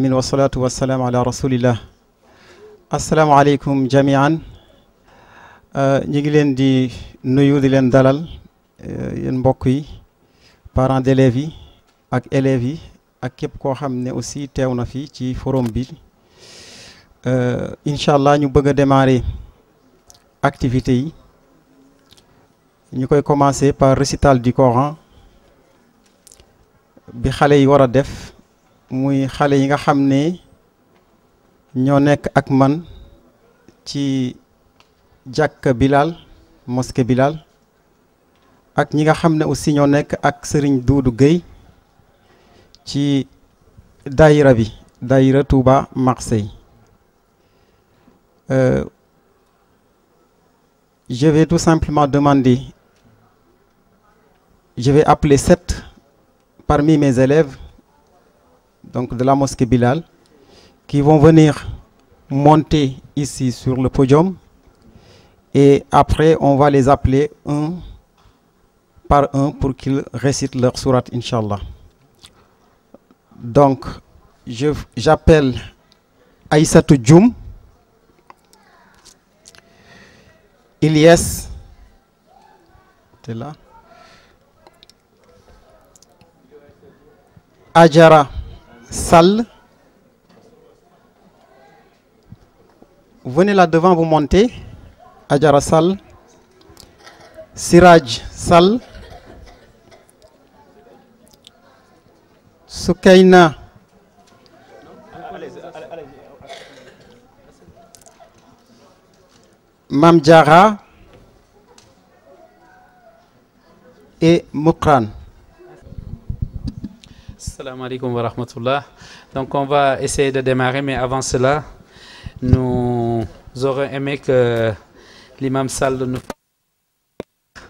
min wasalaatu wasalaamu ala rasulillah. asalaamaaleykum jamian. ñu ngi leen di nuyu di leen dalal yéen mbokk yi, parents d'élèves yi ak élèves yi ak képp koo xam ne aussi teew na fi ci forum bi. incha allah ñu bëgg a démarrer activités yi. ñu koy commencer par récital du Coran bi xale yi war a def. muy xale yi nga xam ne ñoo nekk ak man ci jàkka Bilal mosquée Bilal ak ñi nga xam ne aussi ñoo nekk ak Serigne Doudou Gueye ci daïra bi daïra Touba Marseille. Je vais tout simplement demander, je vais appeler 7 parmi mes élèves donc de la mosquée Bilal, qui vont venir monter ici sur le podium, et après on va les appeler un par un pour qu'ils récitent leur sourate, Inch'Allah. Donc j'appelle Aïssatou Djoum, Ilyes, t'es là, Adjara Sall, venez là devant, vous montez. Adjara Sall, Siraj Sall, Soukaina Mamdjara et Moukran. Assalamu alaikum wa rahmatullah. Donc on va essayer de démarrer, mais avant cela, nous aurions aimé que l'imam Sall nous fasse,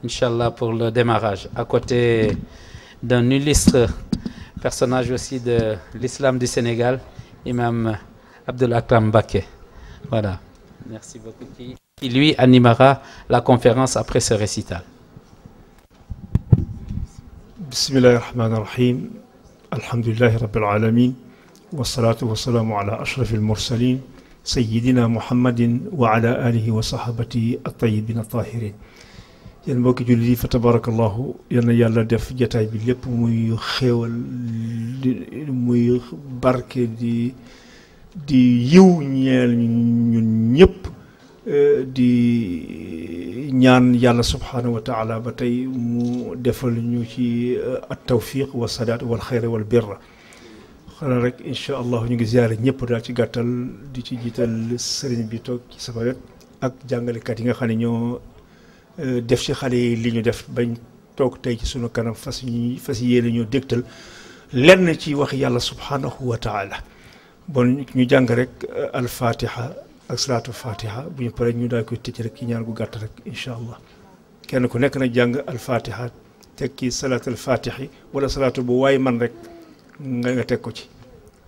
Inch'Allah, pour le démarrage, à côté d'un illustre personnage aussi de l'islam du Sénégal, imam Abdul Akram Baké. Voilà, merci beaucoup, qui lui animera la conférence après ce récital. Bismillahir Rahmanir Rahim. Alhamdulillahi Rabbil Alamin. Wassalatu wassalamu ala ashrafil mursalin. Sayyidina Muhammadin wa ala alihi wa sahabati at-tayyibin at-tahirin. Yéen mbokki jullit yi fa tabarakallahu, yal na yàlla def jataay bi lépp muy xéewal, muy barke di yiw ñeel ñun ñëpp. di ñaan yàlla subhanahu wa taala ba tey mu defal ñu ci at tawfiq wa sadaat wal xayra wal birra. xanaa rek incha allah ñu ngi ziare ñëpp daal ci gàttal, di ci jiital sëriñ bi toog ci sama wet ak jàngalekat yi nga xam ne ñoo def ci xale yi li ñu def bañ toog tey ci sunu kanam fas yéene ñoo dégtal lenn ci wax yàlla subhanahu wa taala. bon ñu jàng rek al fatiha ak salaatu fatiha, bu ñu paree ñu daal koy tëj rek ci ñaan gu gàtt rek incha allah. kenn ku nekk na jàng al fatiha teg ci salaat al fatihi wala salaatu bu waay man rek nga teg ko ci.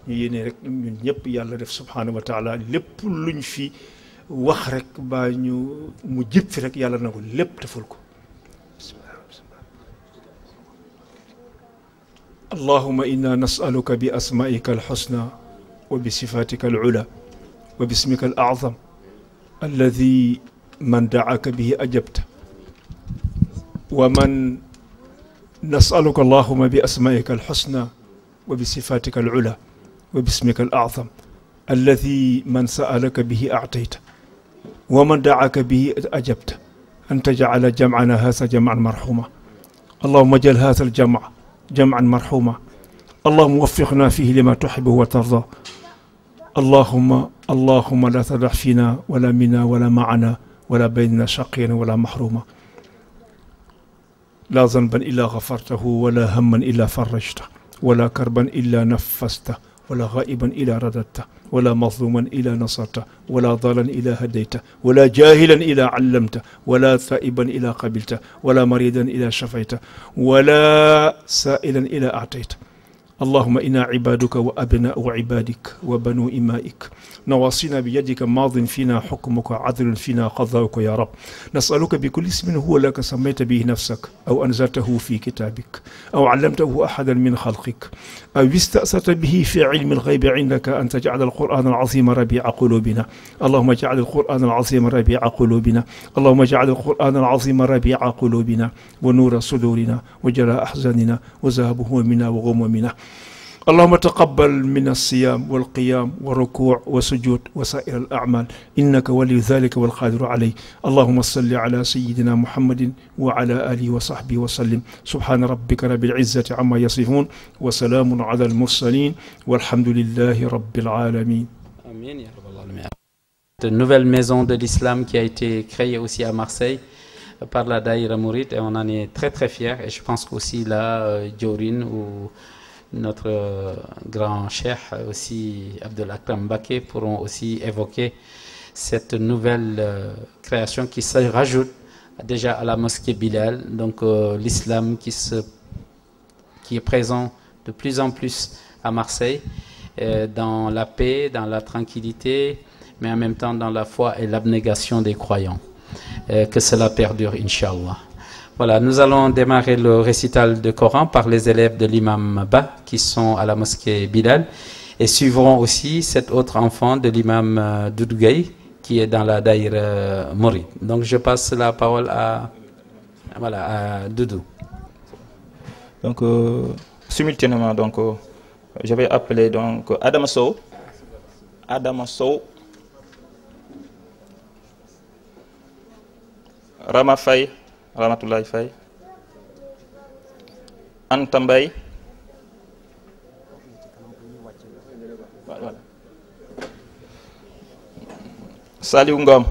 ñu yéene rek ñun ñëpp yàlla def subhanahu wa taala lépp luñ fi wax rek ba ñu mu jib fi rek yàlla na ko lépp deful ko. allahumma inna nas'aluka bi asma'ika al husna wa bi sifatika al ula وباسمك الأعظم الذي من دعاك به أجبت، ومن نسألك اللهم بأسمائك الحسنى وبصفاتك العلى وباسمك الأعظم الذي من سألك به أعطيت، ومن دعاك به أجبت، أن تجعل جمعنا هذا جمعا مرحوما. اللهم اجعل هذا الجمع جمعا مرحوما. اللهم وفقنا فيه لما تحبه وترضى. اللهم لا تدع فينا ولا منا ولا معنا ولا بيننا شقيا ولا محروما. لا ذنبا إلا غفرته ولا هما إلا فرجته ولا كربا إلا نفسته ولا غائبا إلا رددته ولا مظلوما إلا نصرته ولا ضالا إلا هديته ولا جاهلا إلا علمته ولا ثائبا إلا قبلته ولا مريضا إلا شفيته ولا سائلا إلا أعطيته. اللهم إنا عبادك وأبناء عبادك وبنو إمائك نواصينا بيدك ماض فينا حكمك عدل فينا قضاؤك يا رب نسألك بكل اسم هو لك سميت به نفسك أو أنزلته في كتابك أو علمته أحدا من خلقك أو استأثرت به في علم الغيب عندك أن تجعل القرآن العظيم ربيع قلوبنا اللهم اجعل القرآن العظيم ربيع قلوبنا اللهم اجعل القرآن العظيم ربيع قلوبنا ونور صدورنا وجلاء أحزاننا وذهب همومنا وغمومنا اللهم تقبل من الصيام والقيام والركوع والسجود وسائر الأعمال إنك ولي ذلك والقادر عليه اللهم صل على سيدنا محمد وعلى آله وصحبه وسلم سبحان ربك رب العزة عما يصفون وسلام على المرسلين والحمد لله رب العالمين. Amin, ya Rabbal Alamin. Une nouvelle maison de l'islam qui a été créée aussi à Marseille par la Daïra Mouride et on en est très très fiers et je pense qu'aussi là, Diorin ou notre grand cheikh aussi Abdel Akram Baké pourront aussi évoquer cette nouvelle création qui se rajoute déjà à la mosquée Bilal, donc l'islam qui est présent de plus en plus à Marseille dans la paix, dans la tranquillité, mais en même temps dans la foi et l'abnégation des croyants. Que cela perdure, Inch'Allah. Voilà, nous allons démarrer le récital de Coran par les élèves de l'imam Ba qui sont à la mosquée Bilal et suivront aussi cet autre enfant de l'imam Doudou Gaye qui est dans la Daïra Mouride. Donc je passe la parole à Doudou. Donc simultanément donc je vais appeler donc Adama Sow. Rama Faye, Ramatoulaye Faye, Anta Mbaye, voilà. Saliou Ngom,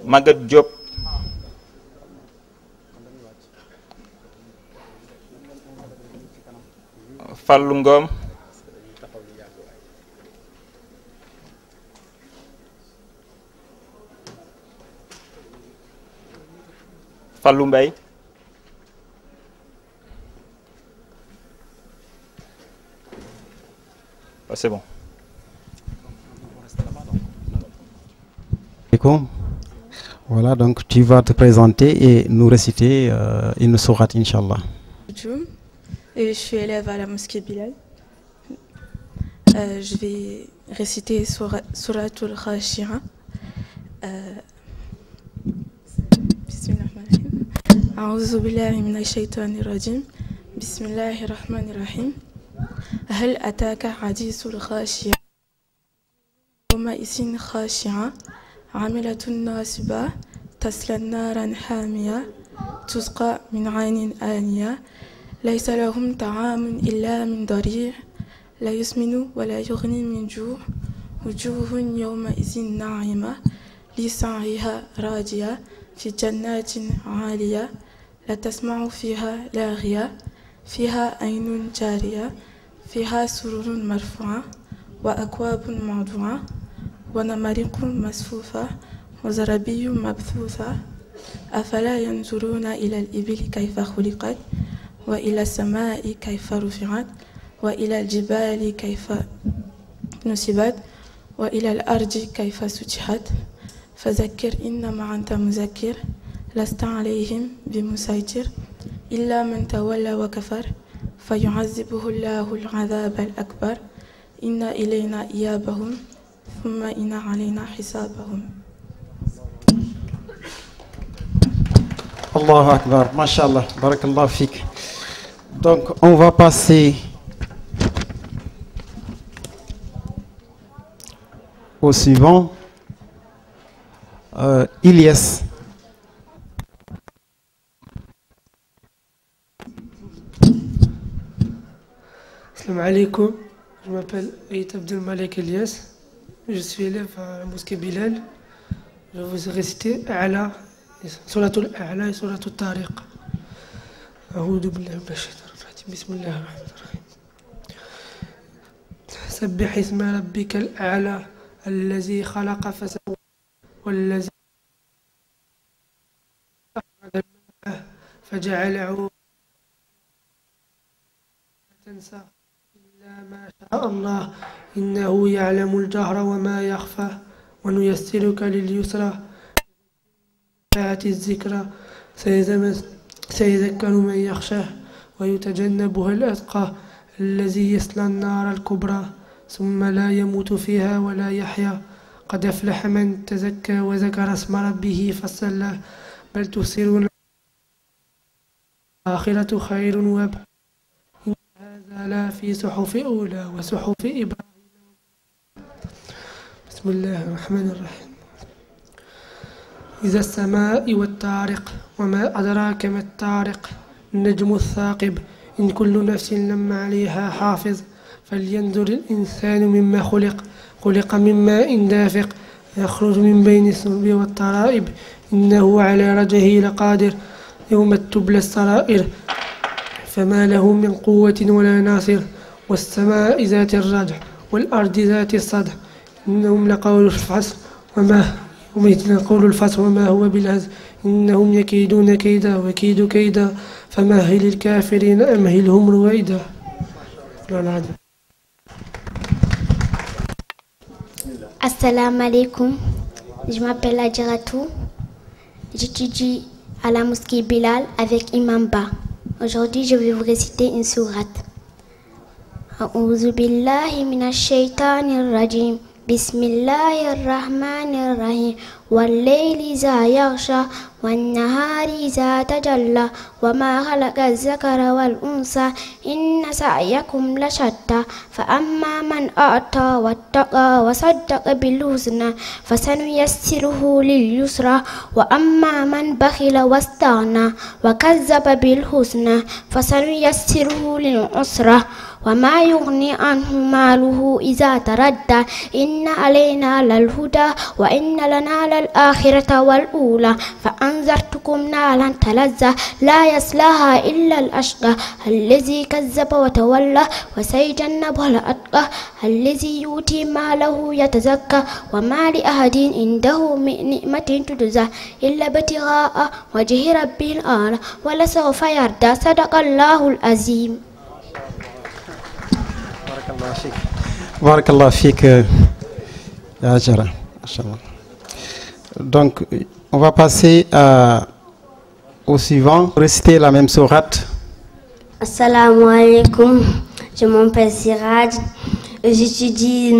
Maguette Diop, Fallou Ngom, Fallou Mbaye, c'est bon. Voilà, donc tu vas te présenter et nous réciter une sourate, Inch'Allah. Et je suis élève à la mosquée Bilal. Je vais réciter Suratul Khashira. Bismillahirrahmanirrahim. A'udhu billahi minash shaitanir rajim. Bismillahirrahmanirrahim. هل أتاك حديث الخاشعة يومئذ خاشعة عاملة ناصبة تصلى نارا حامية تسقى من عين آنية ليس لهم طعام إلا من ضريع لا يسمن ولا يغني من جوع وجوه يومئذ ناعمة لسعيها راضية في جنات عالية لا تسمع فيها لاغية فيها عين جارية فيها سرور مرفوعة وأكواب موضوعة ونمارق مصفوفة وزرابي مبثوثة أفلا ينظرون إلى الإبل كيف خلقت وإلى السماء كيف رفعت وإلى الجبال كيف نصبت وإلى الأرض كيف سطحت فذكر إنما أنت مذكر لست عليهم بمسيطر إلا من تولى وكفر فيعذبه الله العذاب الأكبر إن إلينا إيابهم ثم إن علينا حسابهم. Allahu Akbar, Masha'Allah, Barakallah Fik. Donc on va passer au suivant. Ilyes. Salam alaikum, je m'appelle Aït Abdelmalek Elias, je suis élève à la mosquée Bilal. Je vais vous réciter A'la, Suratul A'la et Suratul Tariq. A'udhu billahi minash shaitanir rajim. Bismillahir rahmanir rahim. Sabbih isma rabbikal a'la allazi khalaqa fasawwa wallazi akhraja فجعله تنسى إلا ما شاء الله إنه يعلم الجهر وما يخفى ونيسرك لليسرى فات الذكرى سيذكر من يخشاه ويتجنبها الأتقى الذي يصلى النار الكبرى ثم لا يموت فيها ولا يحيا قد أفلح من تزكى وذكر اسم ربه فصلى بل تؤثرون الآخرة خير وأبقى إن هذا لا في صحف أولى وصحف إبراهيم. بسم الله الرحمن الرحيم. إذا السماء والطارق وما أدراك ما الطارق النجم الثاقب إن كل نفس لما عليها حافظ فلينظر الإنسان مما خلق من ماء دافق يخرج من بين الصلب والترائب إنه على رجعه لقادر يوم تبلى السرائر فما له من قوة ولا ناصر والسماء ذات الرجع والأرض ذات الصدع إنهم لقول الفصل وما هو بالهزل إنهم يكيدون كيدا وكيد كيدا فمهل الكافرين أمهلهم رويدا. Assalamu alaikum, je m'appelle Adjiratou, j'étudie à la mosquée Bilal avec Imam Ba. Aujourd'hui, je vais vous réciter une sourate. A'udhu billahi minash shaitanir rajim. Bismillahirrahmanirrahim. Wal-layli idha yaghsha wan-nahari idha tajalla wa ma khalaqa az-zakara wal-unsa inna sa'yakum lashatta fa amma man a'ta wattaqa wa saddaqa bil-husna fasanuyassiruhu lil-yusra wa amma man bakhila wastaghna wa kazzaba bil-husna fasanuyassiruhu lil-usra وما يغني عنه ماله إذا تردى إن علينا للهدى وإن لنا للآخرة والأولى فأنذرتكم نارا تلظى لا يصلاها إلا الأشقى الذي كذب وتولى وسيجنبها الأتقى الذي يؤتي ماله يتزكى وما لأحد عنده من نعمة تجزى إلا ابتغاء وجه ربه الأعلى ولسوف يرضى صدق الله العظيم. Barakallah fik ya Jara. Donc on va passer au suivant, réciter la même sourate. Assalamu alaikum, je m'appelle Siraj, j'étudie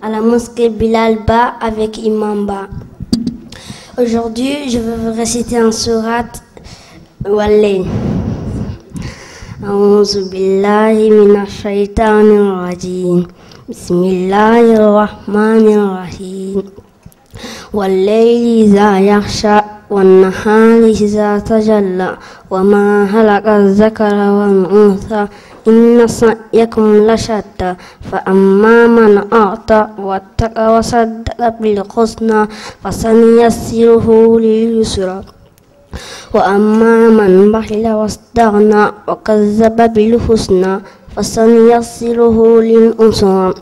à la mosquée Bilal Ba avec Imam Ba. Aujourd'hui, je vais vous réciter en sourate Wal-Layl. أعوذ بالله من الشيطان الرجيم بسم الله الرحمن الرحيم والليل إذا يغشى والنهار إذا تجلى وما خلق الذكر والأنثى إن سعيكم لشتى فأما من أعطى واتقى وصدق بالحسنى فسنيسره لليسرى وأما من بخل واستغنى وكذب بالحسنى فسنيسره للعسرى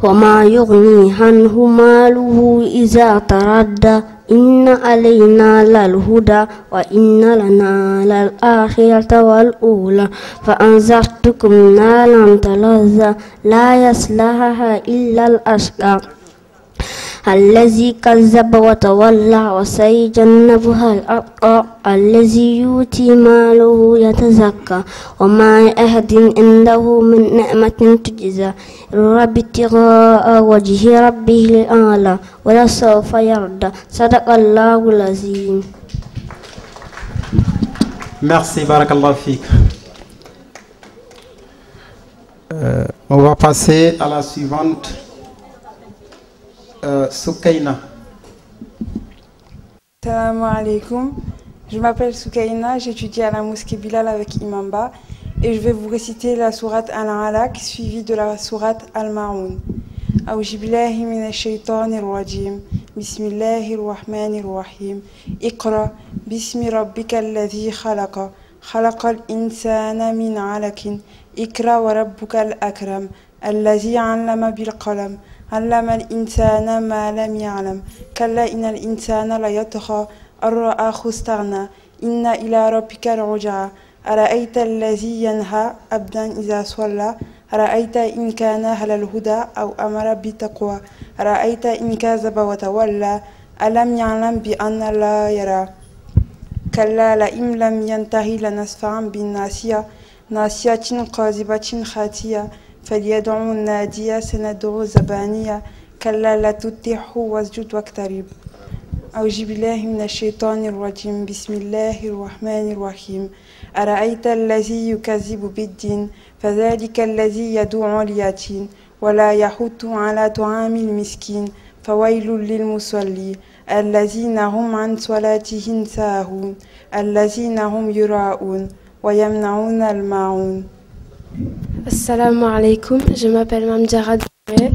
وما يغني عنه ماله إذا تردى إن علينا للهدى وإن لنا للآخرة والأولى فأنذرتكم نارا تلظى لا يصلاها إلا الأشقى الذي كذب وتولى وسيجنبها الأتقى الذي يؤتي ماله يتزكى وما أحد عنده من نعمة تجزى إلا ابتغاء وجه ربه الأعلى ولسوف يرضى صدق الله العظيم. Merci, Barakallah fik. On va passer à la suivante. Soukaina. Salam alaikum, je m'appelle Soukaina, j'étudie à la mosquée Bilal avec Imam Ba et je vais vous réciter la sourate Al-Alaq suivie de la sourate Al-Ma'oun. A'udhu billahi minash shaitanir rajim. Bismillahir rahmanir rahim. Iqra bismi rabbikal ladhi khalaqa. Khalaqal insana min 'alaqin. Ikra wa rabbukal akram. Alladhi 'allama bil qalam. علم الإنسان ما لم يعلم كلا إن الإنسان ليطغى الرآخ استغنى إن إلى ربك الرجعى أرأيت الذي ينهى عبدا إذا صلى أرأيت إن كان على الهدى أو أمر بالتقوى أرأيت إن كذب وتولى ألم يعلم بأن الله يرى كلا لئن لم ينتهي لنسفعا بالناصية ناصية قاذبة خاطئة فليدع النادية سندع زبانية كلا لا تطعه واسجد واقترب أعوذ بالله من الشيطان الرجيم بسم الله الرحمن الرحيم أرأيت الذي يكذب بالدين فذلك الذي يدعو اليتيم ولا يحض على طعام المسكين فويل للمصلين الذين هم عن صلاتهم ساهون الذين هم يراءون ويمنعون الماعون. Assalamu alaikum, je m'appelle Mamdjara Dore,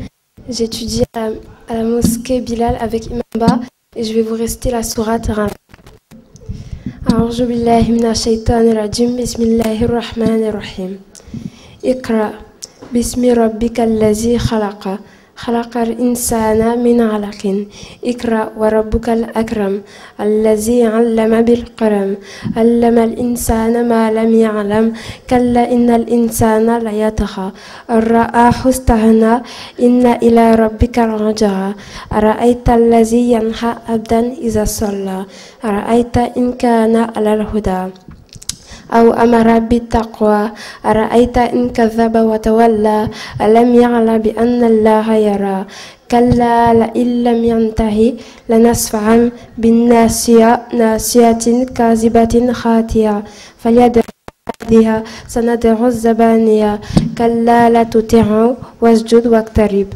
j'étudie à la mosquée Bilal avec Imamba et je vais vous réciter la sourate Ram. A'udhu billahi minash shaitanir rajim, bismillahir rahmanir rahim. Iqra bismi rabbikal ladzi khalaqa خلق الإنسان من علق اقرأ وربك الأكرم الذي علم بالقلم علم الإنسان ما لم يعلم كلا إن الإنسان ليطغى أن رآه استغنى إن إلى ربك الرجعى أرأيت الذي ينهى عبدا إذا صلى أرأيت إن كان على الهدى أو أمر بالتقوى أرأيت إن كذب وتولى ألم يعلم بأن الله يرى كلا لئن لم ينتهي لنسفعا بالناصية ناصية كاذبة خاطئة فليدع ناديها سندع الزبانية كلا لا تطعه واسجد واقترب.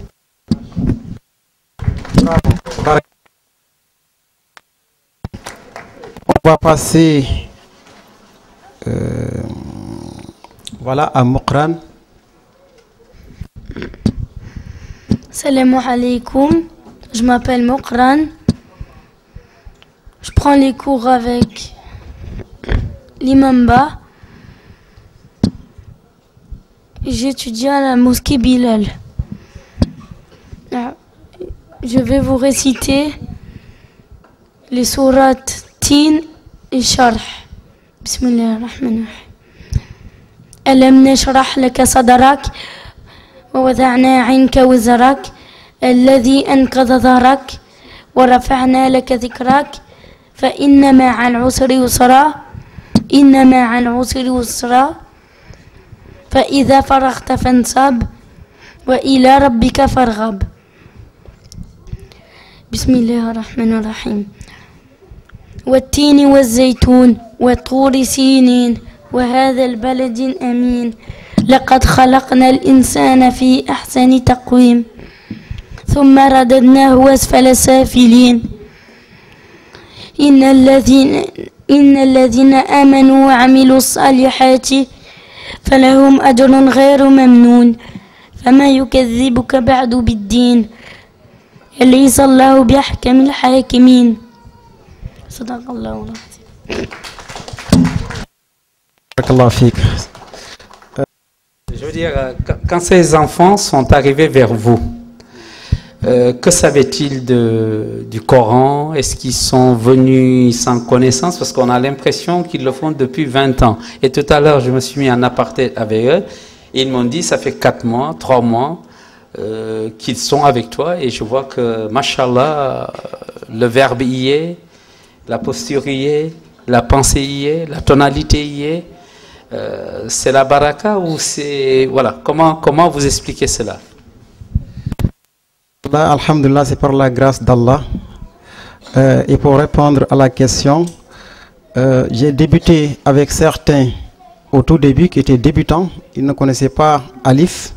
On va passer voilà à Mokran. Salam alaikum, je m'appelle Mokran. Je prends les cours avec l'Imamba. J'étudie à la mosquée Bilal. Je vais vous réciter les sourates Tin et Sharh. بسم الله الرحمن الرحيم ألم نشرح لك صدرك ووضعنا عنك وزرك الذي أنقض ظهرك ورفعنا لك ذكرك فإن مع العسر يسرا إن مع العسر يسرا فإذا فرغت فانصب وإلى ربك فارغب بسم الله الرحمن الرحيم والتين والزيتون وطور سينين وهذا البلد الأمين لقد خلقنا الإنسان في أحسن تقويم ثم رددناه أسفل سافلين إن الذين آمنوا وعملوا الصالحات فلهم أجر غير ممنون فما يكذبك بعد بالدين أليس الله بأحكم الحاكمين صدق الله العظيم. Je veux dire, quand ces enfants sont arrivés vers vous, que savaient-ils du Coran? Est-ce qu'ils sont venus sans connaissance? Parce qu'on a l'impression qu'ils le font depuis 20 ans. Et tout à l'heure, je me suis mis en aparté avec eux. Et ils m'ont dit, ça fait 4 mois, 3 mois qu'ils sont avec toi. Et je vois que, mashallah, le verbe y est, la posture y est, la pensée y est, la tonalité y est. C'est la baraka ou c'est... Voilà, comment vous expliquez cela? Alhamdulillah, c'est par la grâce d'Allah. Et pour répondre à la question, j'ai débuté avec certains au tout début qui étaient débutants. Ils ne connaissaient pas Alif,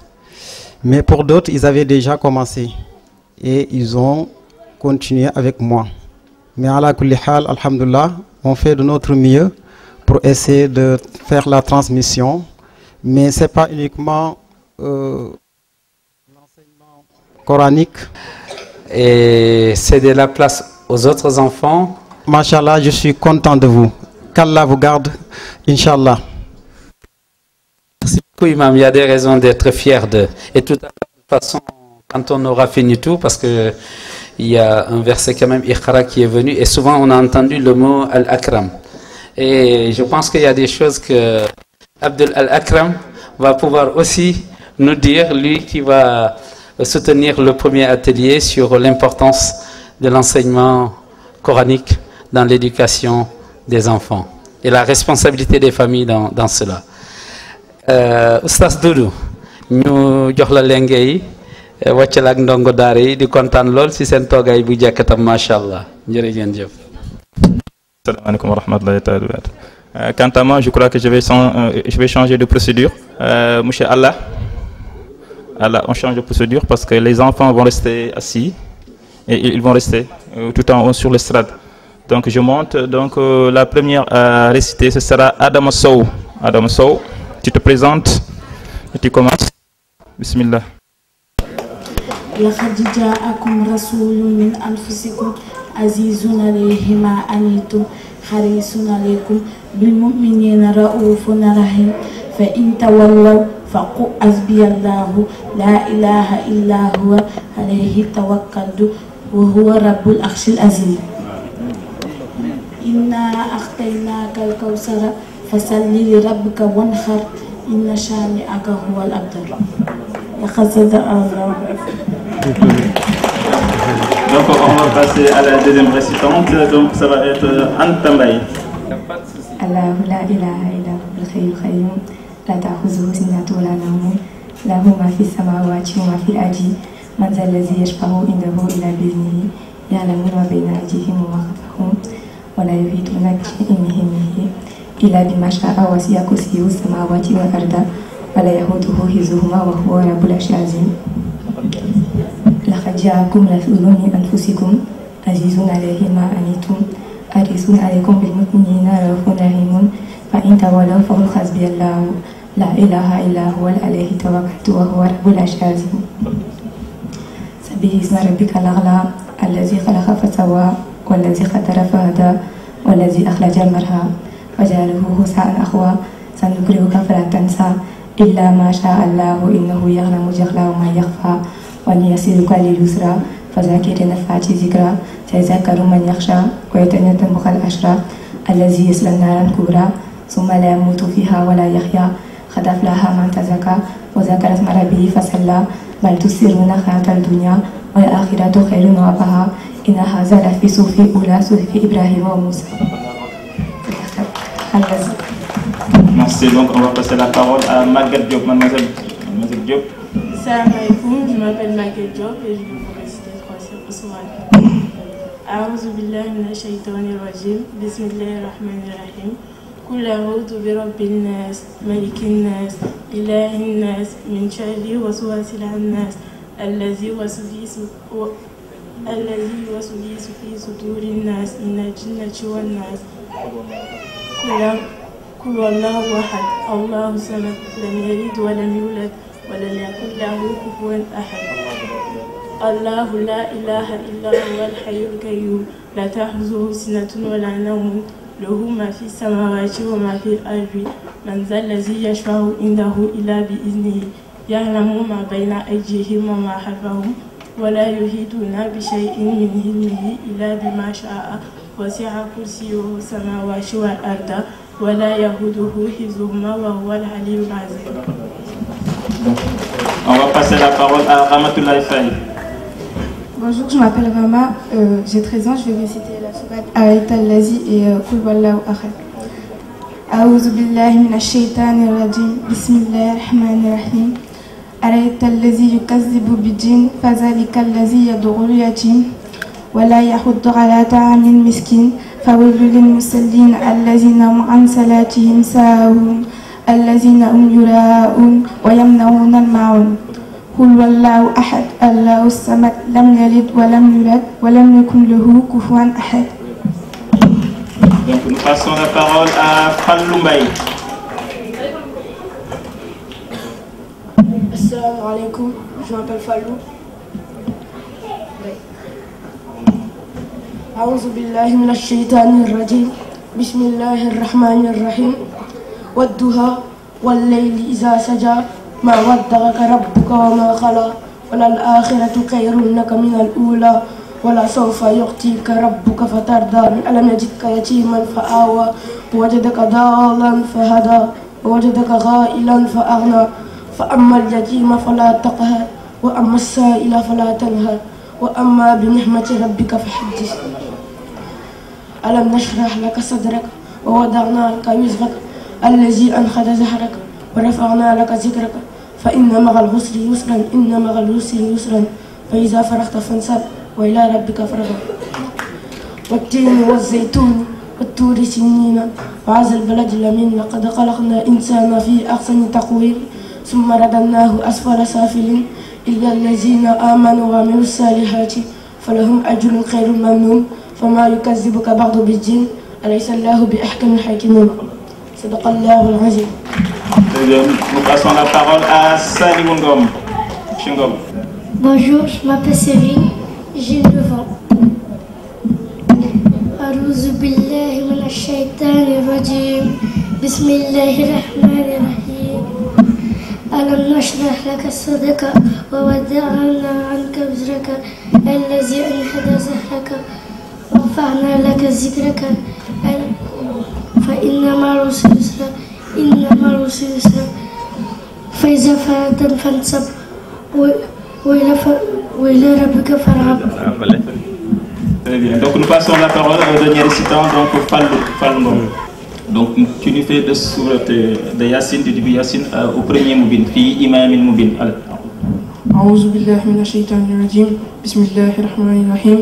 mais pour d'autres, ils avaient déjà commencé. Et ils ont continué avec moi. Mais à la kulli hal, alhamdulillah, on fait de notre mieux pour essayer de faire la transmission. Mais ce n'est pas uniquement l'enseignement coranique. Et céder la place aux autres enfants. Mashallah, je suis content de vous. Qu'Allah vous garde, Inch'Allah. Merci beaucoup, Imam. Il y a des raisons d'être fier de. Et tout à l'heure, de toute façon, quand on aura fini tout, parce que il y a un verset quand même, Iqra, qui est venu, et souvent on a entendu le mot Al-Akram. Et je pense qu'il y a des choses que Abdel Al-Akram va pouvoir aussi nous dire, lui qui va soutenir le premier atelier sur l'importance de l'enseignement coranique dans l'éducation des enfants et la responsabilité des familles dans cela. Oustaz Doudou, ñu jox la lenge yi wàccal ak ndongo daara yi di kontaan lool ci seen toogaay bu jekkatam macha allah jërëjëf. Assalamu alaikum wa rahmatullahi wa barakatuh. Quant à moi, je crois que je vais changer de procédure. Monsieur Allah, on change de procédure parce que les enfants vont rester assis et ils vont rester tout en haut sur l'estrade. Donc je monte. Donc la première à réciter, ce sera Adam Sow. Adam Sow, tu te présentes et tu commences. Bismillah. لقد جاءكم رسول من أنفسكم عزيز عليه ما عنتم حريص عليكم بالمؤمنين رؤوف رحيم فإن تولوا فقل حسبي الله لا إله إلا هو عليه توكلت وهو رب العرش العظيم إنا أعطيناك الكوثر فصل لربك وانحر إن شانئك هو الأبتر لقد صدق الله. Donc on va passer à la deuxième récitante, donc ça va être Anta Mbaye. الله لا إله إلا هو الحي القيوم لا تأخذه سنة ولا نوم له ما في السماوات وما في الأرض من ذا الذي يشفع عنده إلا بإذنه يعلم ما بين أيديهم وما خلفهم ولا يحيطون بشيء من علمه إلا بما شاء وسع كرسيه السماوات والأرض ولا يئوده حفظهما وهو رب العرش العظيم. لقد جاءكم رسول من أنفسكم عزيز عليه ما عنتم حريص عليكم بالمؤمنين رؤوف رحيم فإن تولوا فقل حسبي الله لا إله إلا هو عليه توكلت وهو رب العرش العظيم. سبح اسم ربك الأعلى الذي خلق فسوى والذي قدر فهدى والذي أخرج المرعى فجعله غثاء أحوى سنقرئك فلا تنسى إلا ما شاء الله إنه يعلم الجهل وما يخفى ونيسرك لليسرى فذاكر نفعت ذكرى سيذكر من يخشى ويتجنبها الأشرى الذي يصلى النار الكبرى ثم لا يموت فيها ولا يحيا قد أفلح من تزكى وذكر اسم ربه فصلى بل تؤثرون الحياة الدنيا والآخرة خير وأبقى إن هذا لفي صحف أولى صحف إبراهيم وموسى. Merci, donc on va passer la parole à Maguette Diop. Mademoiselle Diop. Salam alaikum, je m'appelle Maguette Diop et je vais vous réciter 3 sourates. A'udhu billahi minash shaitanir rajim. Bismillahir rahmanir rahim. Qul a'udhu bi rabbin nas, malikin nas, ilahin nas, min sharri waswasil nas, allazi yuwaswisu fi sudurin nas, minal jinnati wan nas. قل والله أحد الله الصمد لم يلد ولم يولد ولم يكن له كفوا أحد الله لا إله إلا هو الحي القيوم لا تأخذه سنة ولا نوم له ما في السماوات وما في الأرض من ذا الذي يشفع عنده إلا بإذنه يعلم ما بين أيديهم وما خلفهم ولا يحيطون بشيء من علمه إلا بما شاء وسع كرسيه السماوات والأرض ولا يهوده حفظهما وهو العلي العظيم. On va passer la parole à Ramatoulaye Faye. Bonjour, je m'appelle Rama, j'ai 13 ans, je vais réciter la sourate Ayat al-Lazi et Qul Wallahu Ahad. A'udhu billahi minash shaitanir rajim. Bismillahir rahmanir rahim. Ayat al-Lazi yukazzibu bid-din fadhalika al-Lazi yad'u al-yatim wa la yahuddu ala ta'amil miskin. فويل للمصلين الذين هم عن صلاتهم ساهون الذين هم يراءون ويمنعون الماعون قل والله أحد الله الصمد لم يلد ولم يولد ولم يكن له كفوا أحد. Donc nous passons la parole à Fallou Mbaye. Assalamu alaikum, je m'appelle Fallou. أعوذ بالله من الشيطان الرجيم بسم الله الرحمن الرحيم والضحى والليل إذا سجى ما ودعك ربك وما خلى وللآخرة خير لك من الأولى ولسوف يعطيك ربك فترضى ألم يجدك يتيما فآوى ووجدك ضالا فهدى ووجدك غائلا فأغنى فأما اليتيم فلا تقهر وأما السائل فلا تنهر وأما بنعمة ربك فحدث ألم نشرح لك صدرك ووضعنا عنك وزرك الذي أنقض ظهرك ورفعنا لك ذكرك فإن مع العسر يسرا إن مع العسر يسرا فإذا فرغت فانصب وإلى ربك فارغب والتين والزيتون والطور سنين وهذا البلد الأمين لقد خلقنا الإنسان في أحسن تقويم ثم رددناه أسفل سافلين إلا الذين آمنوا وعملوا الصالحات فلهم أجر خير ممنون فما يكذبك بعد بالدين أليس الله بأحكم الحاكمين صدق الله العظيم. Nous passons la parole à Sani Ngom. Bonjour, je m'appelle Séverine, j'ai 9 ans. أعوذ بالله من الشيطان الرجيم بسم الله الرحمن الرحيم ألم نشرح لك صدرك ووضعنا عنك وزرك الذي أنقض ظهرك ورفعنا لك ذكرك فإن مع العسر يسرا إن مع العسر يسرا فإذا فرغت فانصب وإلى ربك فارغب. Très bien. Donc nous passons la parole au dernier récitant, donc Falngom. Donc tu nous fais de sourate de Yassine, du début Yassine au premier Moubin, fi Imamin Moubin. أعوذ بالله من الشيطان الرجيم بسم الله الرحمن الرحيم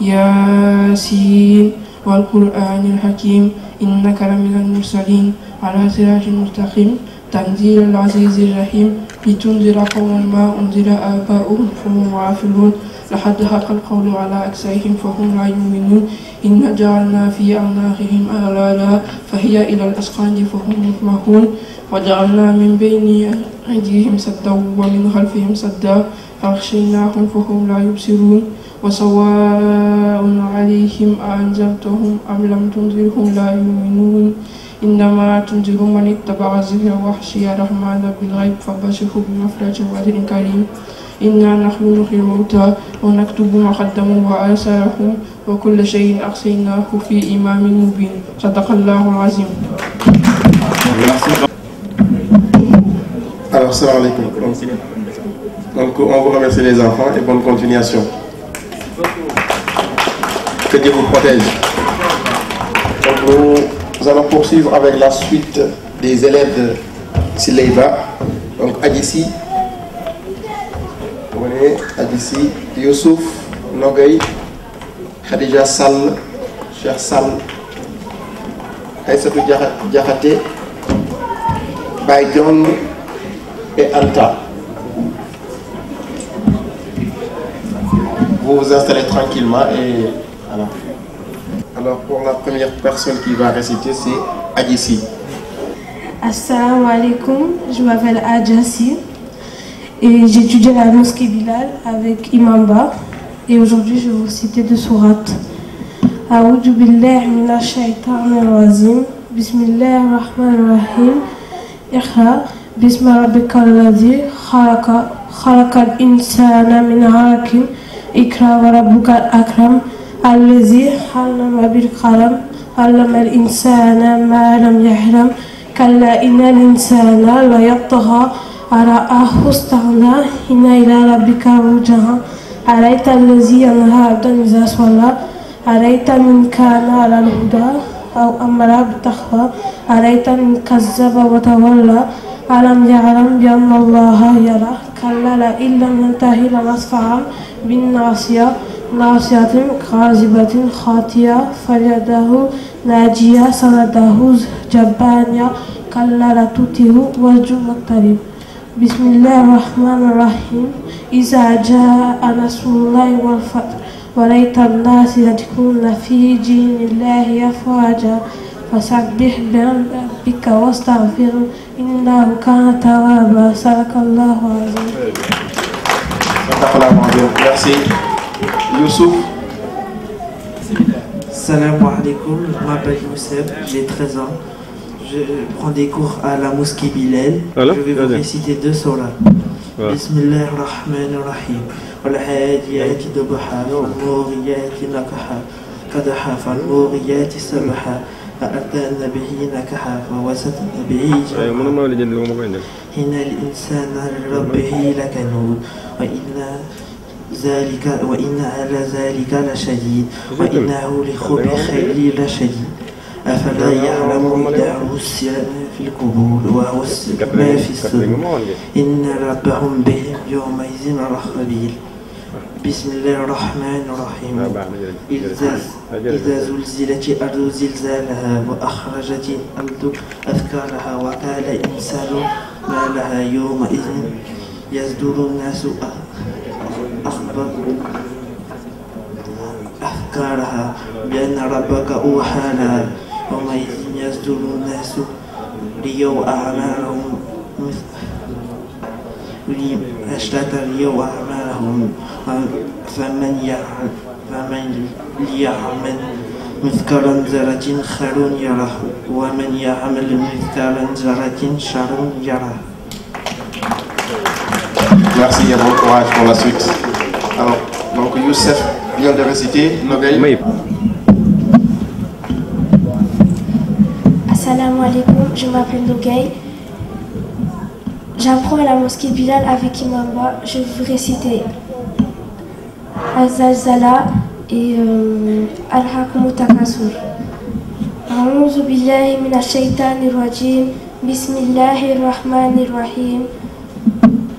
ياسين والقرآن الحكيم إنك لمن المرسلين على صراط مستقيم تنزيل العزيز الرحيم لتنذر قوما ما أنذر آباؤهم فهم غافلون لقد حق القول على أكثرهم فهم لا يؤمنون إنا جعلنا في أعناقهم أغلالا فهي إلى الأذقان فهم مقمحون وجعلنا من بين أيديهم سدا ومن خلفهم سدا فأغشيناهم فهم لا يبصرون وسواء عليهم أأنذرتهم أم لم تنذرهم لا يؤمنون إنما تنذر من اتبع الذكر وخشي الرحمن بالغيب فبشره بمغفرة وأجر كريم إنا نحن نحيي الموتى ونكتب ما قدموا وآثارهم وكل شيء أحصيناه في إمام مبين صدق الله العظيم. Alors, salam alaikum. Donc, on vous remercie les enfants et bonne continuation. Que Dieu vous protège. Donc, nous allons poursuivre avec la suite des élèves de Sileiba. Donc, Adissi, Adissi, Youssouf, Nogay, Khadija Sall, Cheikh Sall, Aïssatou Diakhaté, Baïdion et Anta. Vous vous installez tranquillement et voilà. Alors pour la première personne qui va réciter, c'est Adjassi. Assalamu alaikum, je m'appelle Adjassi et j'étudie à la mosquée Bilal avec Imamba et aujourd'hui je vais vous citer deux sourates. A'udhu billahi minash shaitanir rajim. Bismillahir rahmanir rahim. Iqra bismi rabbikal ladzi khalaqal insana min 'alaqin. Ikra wa rabbukal akram. الذي علم بالقلم علم الإنسان ما لم يحلم كلا إن الإنسان ليطغى أرآه استغنى إن إلى ربك رجعا أرأيت الذي ينهى عبدا إذا صلى أرأيت من كان على الهدى أو أمر بالتقوى أرأيت من كذب وتولى ألم يعلم بأن الله يرى كلا لئن لم ينتهي لنصفعا بالناصية ناصية كاذبة خاطئة فيده ناجية سنده جبانية كلا لا تطعه واسجد واقترب. بسم الله الرحمن الرحيم. إذا جاء نصر الله والفتح ورأيت الناس يدخلون في دين الله أفواجا فسبح بربك واستغفره إنه كان توابا. صدق الله العظيم. Merci. Youssouf. Salam alaikum, je m'appelle Youssef, j'ai 13 ans. Je prends des cours à la mosquée Bilal. Je vais vous réciter deux sourates. بسم الله الرحمن الرحيم والعاديات ضبحا فالموريات نكحا كدحا فالموريات سبحا فأتان به نكحا فوسطن به جمعا إن الإنسان لربه لكنود وإن على ذلك لشديد وإنه لحب الخير لشديد أفلا يعلم إذا عسر في القبور وعسر ما في الصدور إن ربهم بهم يومئذ لخبير بسم الله الرحمن الرحيم إذا زلزلت الأرض زلزالها وأخرجت الأرض أثقالها وقال الإنسان ما لها يومئذ يصدر الناس أفكارها بأن ربك أوحى لها يومئذ يصدر الناس ليوم أعمالهم فمن يعمل مثقال ذرة خير يره ومن يعمل مثقال ذرة شر يره. Merci et bon courage pour la suite. Alors, donc Youssef vient de réciter Nogay. Assalamu alaikum, je m'appelle Nogay. J'apprends à la mosquée Bilal avec Imamba. Je vais réciter Al-Zalzala et Al-Hakum Takasur. A'udhu billahi minash shaitanir rajim. Bismillahir rahmanir rahim.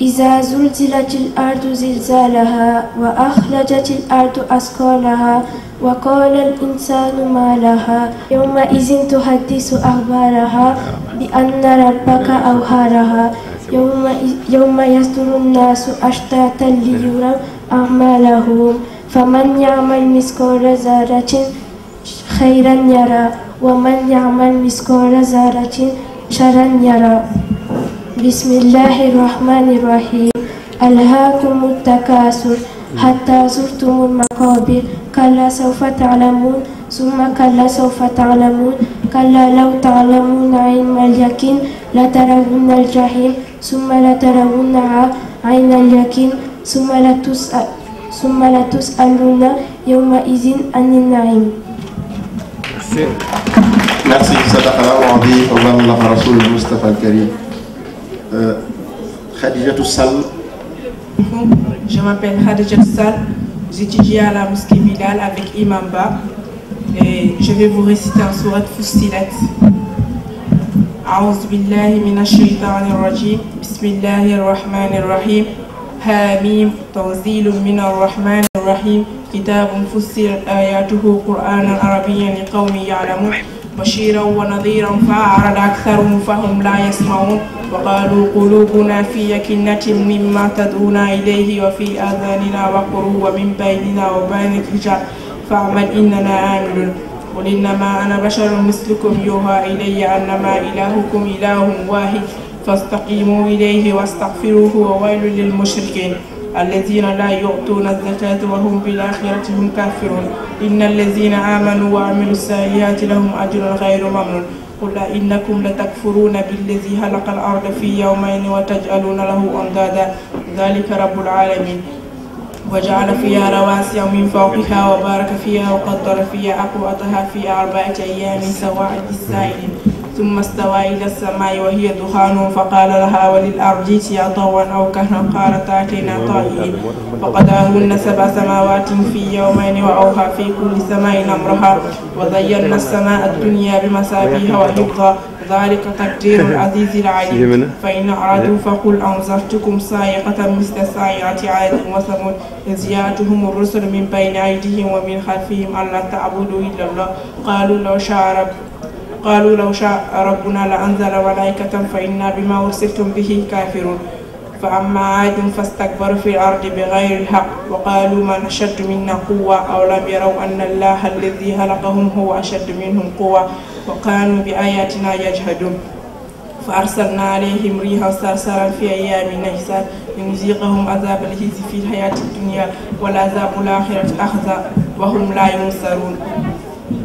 إذا زلزلت الأرض زلزالها وأخرجت الأرض أثقالها وقال الإنسان ما لها يومئذ تحدث أخبارها بأن ربك أوحى لها يوم يصدر الناس أشتاتا ليروا أعمالهم فمن يعمل مثقال ذرة خيرا يرى ومن يعمل مثقال ذرة شرا يرى. بسم الله الرحمن الرحيم ألهاكم التكاثر حتى زرتم المقابر كلا سوف تعلمون ثم كلا سوف تعلمون كلا لو تعلمون علم اليقين لترون الجحيم ثم لترونها عين اليقين ثم لتسألون يومئذ عن النعيم. Merci, Sadaqallah wa Adi, Allah Rasul Mustafa al-Karim. Khadijatou Sall. Je m'appelle Khadijatou Sall, j'étudie à la mosquée Bilal avec Imamba et je vais vous réciter en sourate Fussilat. A'udhu billahi minash shaitanir rajim. Bismillahir rahmanir rahim. Hamim tanzilun minar rahmanir rahim. Kitabun fussilat ayatuhu Qur'anan arabiyyan liqaumin ya'lamun. بشيرا ونذيرا فأعرض أكثرهم فهم لا يسمعون وقالوا قلوبنا في أكنة مما تدعونا إليه وفي آذاننا وقر ومن بيننا وبينك حجاب فاعمل إننا عاملون قل إنما أنا بشر مثلكم يوحى إلي أنما إلهكم إله واحد فاستقيموا إليه واستغفروه وويل للمشركين الذين لا يؤتون الزكاة وهم بالآخرة هم كافرون إن الذين آمنوا وعملوا السيئات لهم أجر غير ممنون قل إنكم لتكفرون بالذي خلق الأرض في يومين وتجعلون له أندادا ذلك رب العالمين وجعل فيها رواسي من فوقها وبارك فيها وقدر فيها أقواتها في 4 أيام سواء للسائلين ثم استوى إلى السماء وهي دخان فقال لها وللأرض ائتيا طوعا أو كرها قالتا أتينا طائعين فقضاهن 7 سماوات في يومين وأوحى في كل سماء أمرها وزينا السماء الدنيا بمصابيح وحفظا ذلك تقدير العزيز العليم فإن أعرضوا فقل أنذرتكم صاعقة مثل صاعقة عاد وثمود إذ جاءتهم الرسل من بين أيديهم ومن خلفهم ألا تعبدوا إلا الله قالوا لو شاء ربنا لأنزل ملائكة فإنا بما أرسلتم به كافرون فأما عاد فاستكبروا في الأرض بغير الحق وقالوا من أشد منا قوة أو لم يروا أن الله الذي خلقهم هو أشد منهم قوة وكانوا بآياتنا يجحدون فأرسلنا عليهم ريحا صرصرا في أيام نحسات لنذيقهم عذاب الخزي في الحياة الدنيا والعذاب الآخرة أخزى وهم لا ينصرون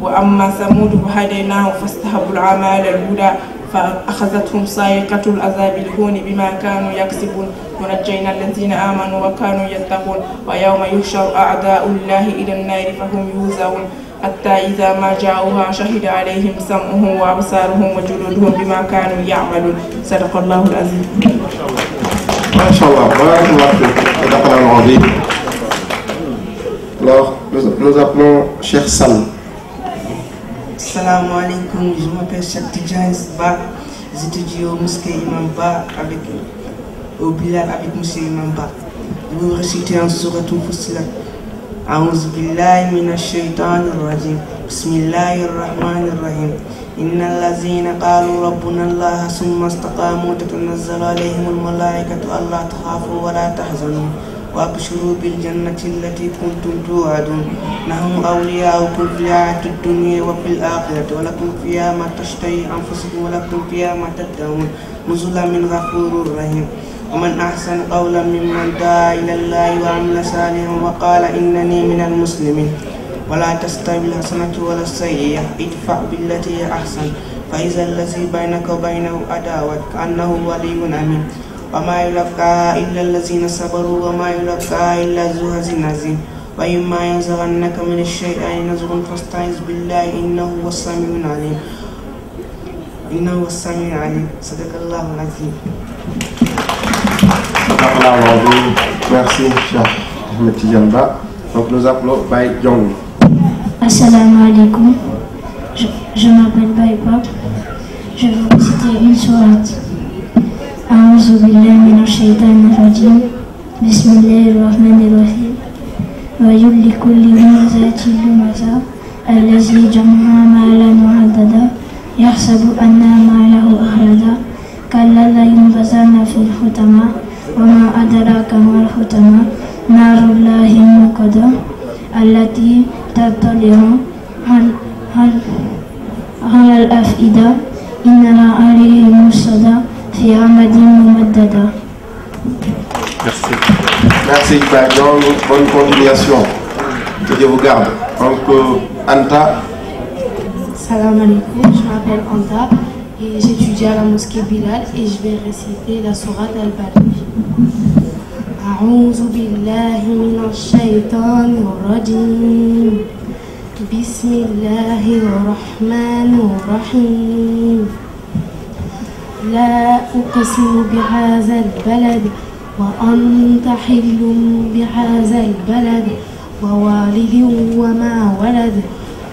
وأما ثمود فهديناهم فاستحبوا العمى على الهدى فأخذتهم صاعقة العذاب الهون بما كانوا يكسبون ونجينا الذين آمنوا وكانوا يتقون ويوم يحشر أعداء الله إلى النار فهم يوزعون حتى إذا ما جاءوها شهد عليهم سمعهم وأبصارهم وجلودهم بما كانوا يعملون صدق الله العظيم. ما شاء الله بارك الله فيك صدق الله العظيم. Alors nous appelons Cheikh Sall. Assalamu alaikum, je m'appelle Cheikh Tidjane Ba, j'étudie au mosquée Imam Ba au Bilal avec monsieur Imam Ba. Je vais réciter en souratul Fussilat. أعوذ بالله من الشيطان الرجيم بسم الله الرحمن الرحيم إن الذين قالوا ربنا الله ثم استقاموا تتنزل عليهم الملائكة ألا تخافوا ولا تحزنوا وابشروا بالجنة التي كنتم توعدون نحن أولياؤكم في الحياة الدنيا وفي الآخرة ولكم فيها ما تشتهي أنفسكم ولكم فيها ما تدعون نزلا من غفور رحيم ومن أحسن قولا ممن دعا إلى الله وعمل صالحا وقال إنني من المسلمين ولا تستوي الحسنة ولا السيئة ادفع بالتي هي أحسن فإذا الذي بينك وبينه عداوة كأنه ولي أمين وما يلقاها إلا الذين صبروا وما يلقاها إلا ذو حظ عظيم وإما ينزغنك من الشيطان نزغ فاستعذ بالله إنه هو السميع العليم صدق الله العظيم. Merci, Cheikh Ahmed Tidjane Ba. Donc nous appelons Baye Diong. Assalamu alaikum. Je m'appelle Baye Pap. Je vais vous citer une sourate. A'udhu billahi minash shaitanir rajim. Bismillahir rahmanir rahim. Wa yulli kulli humazatin lumaza. Allazi jama'a malan mu'addada. Yahsabu anna ma'ahu akhlada. Kalla la yunbazanna fil hutama. وما أدراك ما الحطمة نار الله الموقدة التي تطلع على الأفئدة إنها عليهم مرصدة في عمد ممددة. Merci. Merci Bayon, bonne continuation. Que Dieu vous garde. Donc Anta. Salam alaikum, je m'appelle Anta. Et j'étudie à la mosquée Bilal et je vais réciter la sourate Al-Balad. أعوذ بالله من الشيطان الرجيم بسم الله الرحمن الرحيم لا أقسم بهذا البلد وأنت حل بهذا البلد ووالد وما ولد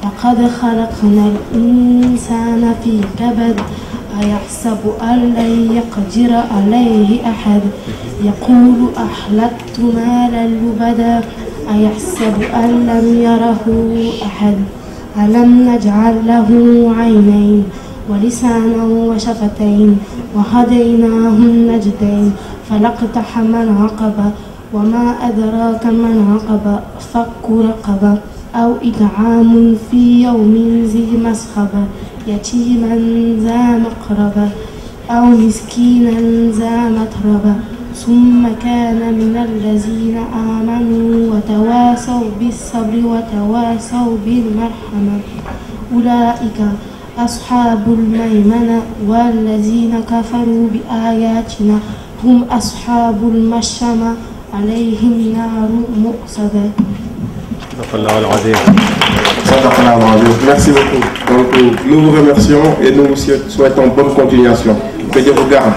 لقد خلقنا الإنسان في كبد أيحسب أن لن يقدر عليه أحد يقول أهلكت مالا لبدا أيحسب أن لم يره أحد ألم نجعل له عينين ولسانا وشفتين وهديناه النجدين فلاقتحم العقبة وما أدراك ما العقبة فك رقبة أو إطعام في يوم ذي مسغبة يتيما ذا مقربة أو مسكينا ذا متربة ثم كان من الذين آمنوا وتواصوا بالصبر وتواصوا بالمرحمة أولئك أصحاب الميمنة والذين كفروا بآياتنا هم أصحاب المشأمة عليهم نار مؤصدة. Merci beaucoup. Donc, nous vous remercions et nous vous souhaitons bonne continuation. Que Dieu vous garde.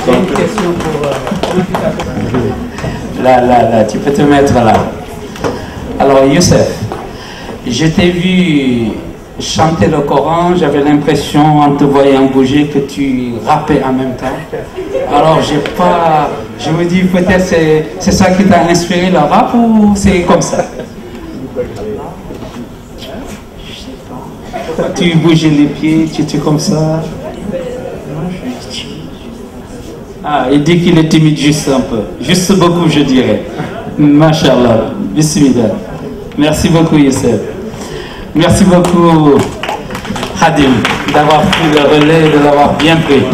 Une question pour... Là, tu peux te mettre là. Alors, Youssef, je t'ai vu chanter le Coran, j'avais l'impression en te voyant bouger que tu rappais en même temps. Alors, je me dis peut-être c'est ça qui t'a inspiré le rap ou c'est comme ça? Tu bouges les pieds, tu es comme ça. Ah, il dit qu'il est timide juste un peu. Juste beaucoup, je dirais. Masha'Allah. Bismillah. Merci beaucoup, Youssef. Merci beaucoup, Hadim, d'avoir pris le relais et de l'avoir bien pris.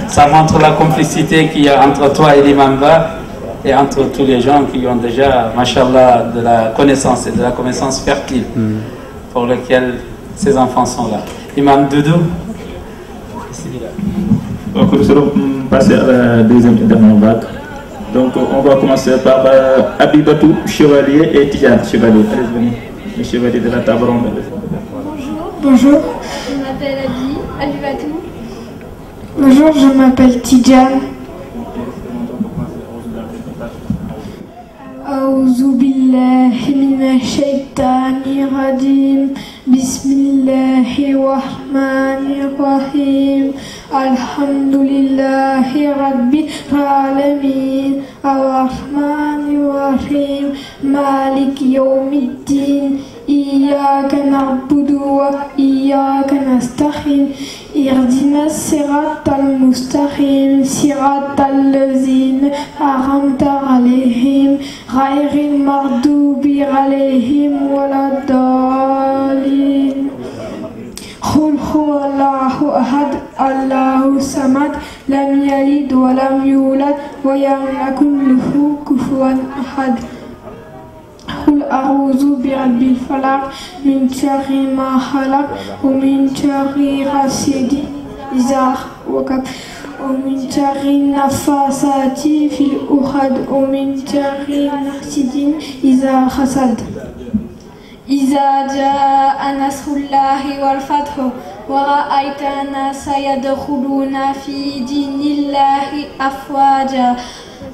Ça montre la complicité qu'il y a entre toi et l'imam Ba et entre tous les gens qui ont déjà, Masha'Allah, de la connaissance et de la connaissance fertile pour lequel ces enfants sont là. Imam Doudou, Merci. Donc nous allons passer à la deuxième et dernière vague. Donc on va commencer par Abibatou, Chevalier et Tidiane, Chevalier. Allez, venez. Le Chevalier de la table ronde. Bonjour. Je m'appelle Abibatou. Bonjour, je m'appelle Tidiane. أعوذ بالله من الشيطان الرجيم بسم الله الرحمن الرحيم الحمد لله رب العالمين الرحمن الرحيم مالك يوم الدين إياك نعبد وإياك نستعين اهدنا الصراط المستقيم صراط الذين أنعمت عليهم غير المغضوب عليهم ولا الضالين قل هو الله أحد الله الصمد لم يلد ولم يولد ولم يكن له كفوا أحد قل أعوذ برب الفلق من شر ما خلق ومن شر غاسق إذا وقب ومن شر النفاثات في العقد ومن شر حاسد إذا حسد إذا جاء نصر الله والفتح ورأيت الناس يدخلون في دين الله أفواجا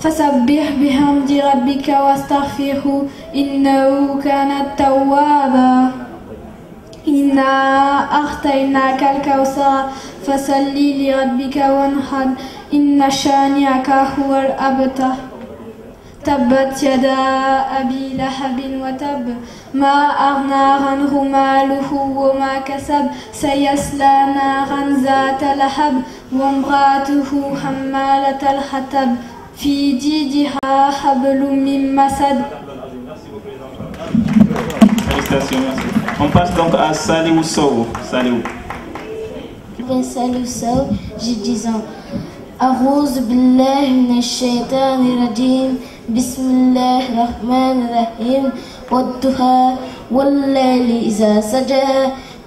فسبح بحمد ربك واستغفره إنه كان توابا إنا أعطيناك الكوثر فصل لربك وانحر إن شانئك هو الأبتر تبت يدا أبي لهب وتب ما أغنى عنه ماله وما كسب سيصلى نارا ذات لهب وامرأته حمالة الحطب في جيدها حبل من مسد. Félicitations, merci. On passe donc à Saliou Sow. Saliou. Saliou Sow, j'ai 10 ans. أعوذ بالله من الشيطان الرجيم بسم الله الرحمن الرحيم والضحى والليل إذا سجى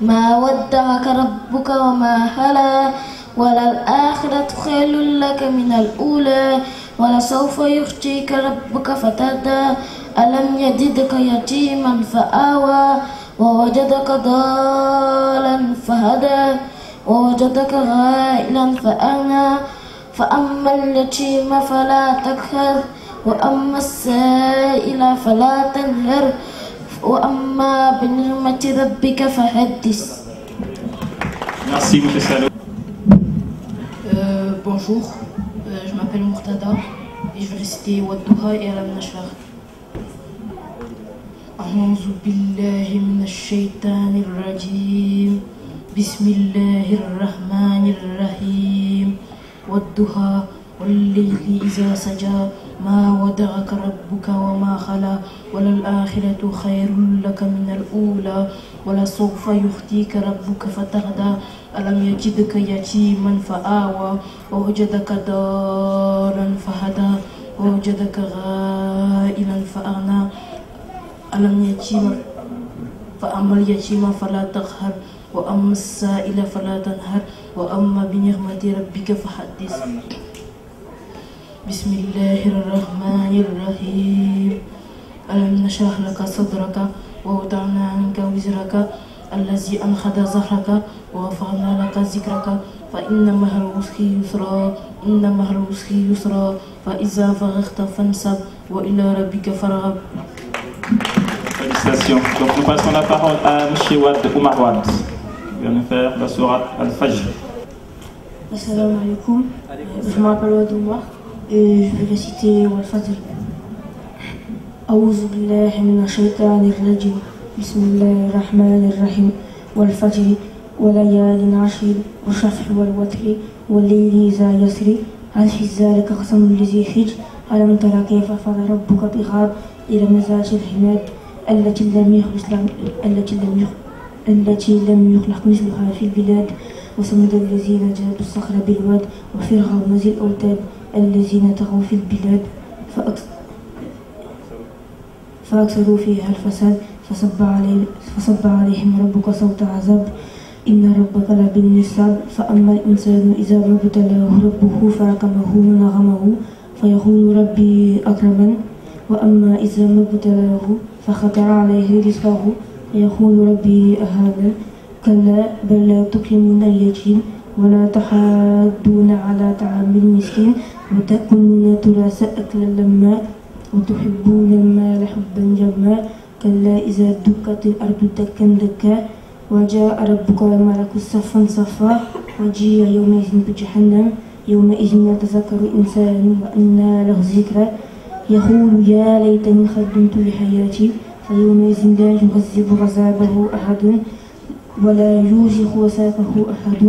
ما ودعك ربك وما هلى وللآخرة خير لك من الأولى ولسوف يعطيك ربك فترضى ألم يجدك يتيما فآوى ووجدك ضالا فهدى ووجدك عائلا فأغنى فأما اليتيم فلا تقهر وأما السائل فلا تنهر وأما بنعمة ربك فحدث. Merci, M. Salou. Bonjour, je m'appelle Murtada et je vais réciter Wadduha et Alam Nashrah. أعوذ بالله من الشيطان الرجيم بسم الله الرحمن الرحيم والضحى والليل إذا سجى ما ودعك ربك وما خلا وللآخرة خير لك من الأولى ولسوف يخطيك ربك فتغدى ألم يجدك يتيما فآوى ووجدك ضالا فهدى ووجدك غائلا فأغنى ألم يتيم فأما اليتيم فلا تقهر وأما السائل فلا تنهر وأما بنعمة ربك فحدث. بسم الله الرحمن الرحيم ألم نشرح لك صدرك ووضعنا عنك وزرك الذي أنقض ظهرك ورفعنا لك ذكرك فإن مع العسر يسرا إن مع العسر يسرا فإذا فرغت فانصب وإلى ربك فارغب. Félicitations. Donc nous passons la parole à M. Wad Oumar Wad. Il va nous faire la sourate Al-Fajr. Assalamu alaikum. Je m'appelle Wad Oumar et je vais réciter Al-Fajr. أعوذ بالله من الشيطان الرجيم بسم الله الرحمن الرحيم والفجر وليال عشر والشفع والوتر والليل إذا يسري هل في ذلك قسم لذي حجر ألم تر كيف فعل ربك بعاد إرم ذات العماد التي لم يخلق مثلها في البلاد وثمود الذين جابوا الصخر بالواد وفرعون ذي الأوتاد الذين طغوا في البلاد فأكثروا فيها الفساد فصب عليهم ربك صوت عذاب إن ربك لبالمرصاد فأما الإنسان إذا ما ابتلاه ربه فرحمه ونعمه فيقول ربي أكرمن وأما إذا ما ابتلاه فقدر عليه رزقه فيقول ربي أهانن كلا بل لا تكرمون اليتيم ولا تحاضون على طعام المسكين وتأكلون التراث أكلا لما وتحبون المال حبا جما كلا إذا دكت الأرض دكا دكا وجاء ربك والملك صفا صفا وجيء يومئذ بجهنم يومئذ يتذكر الإنسان وأنى له الذكرى يقول يا ليتني قدمت لحياتي فيومئذ لا يعذب عذابه أحد ولا يوثق وثاقه أحد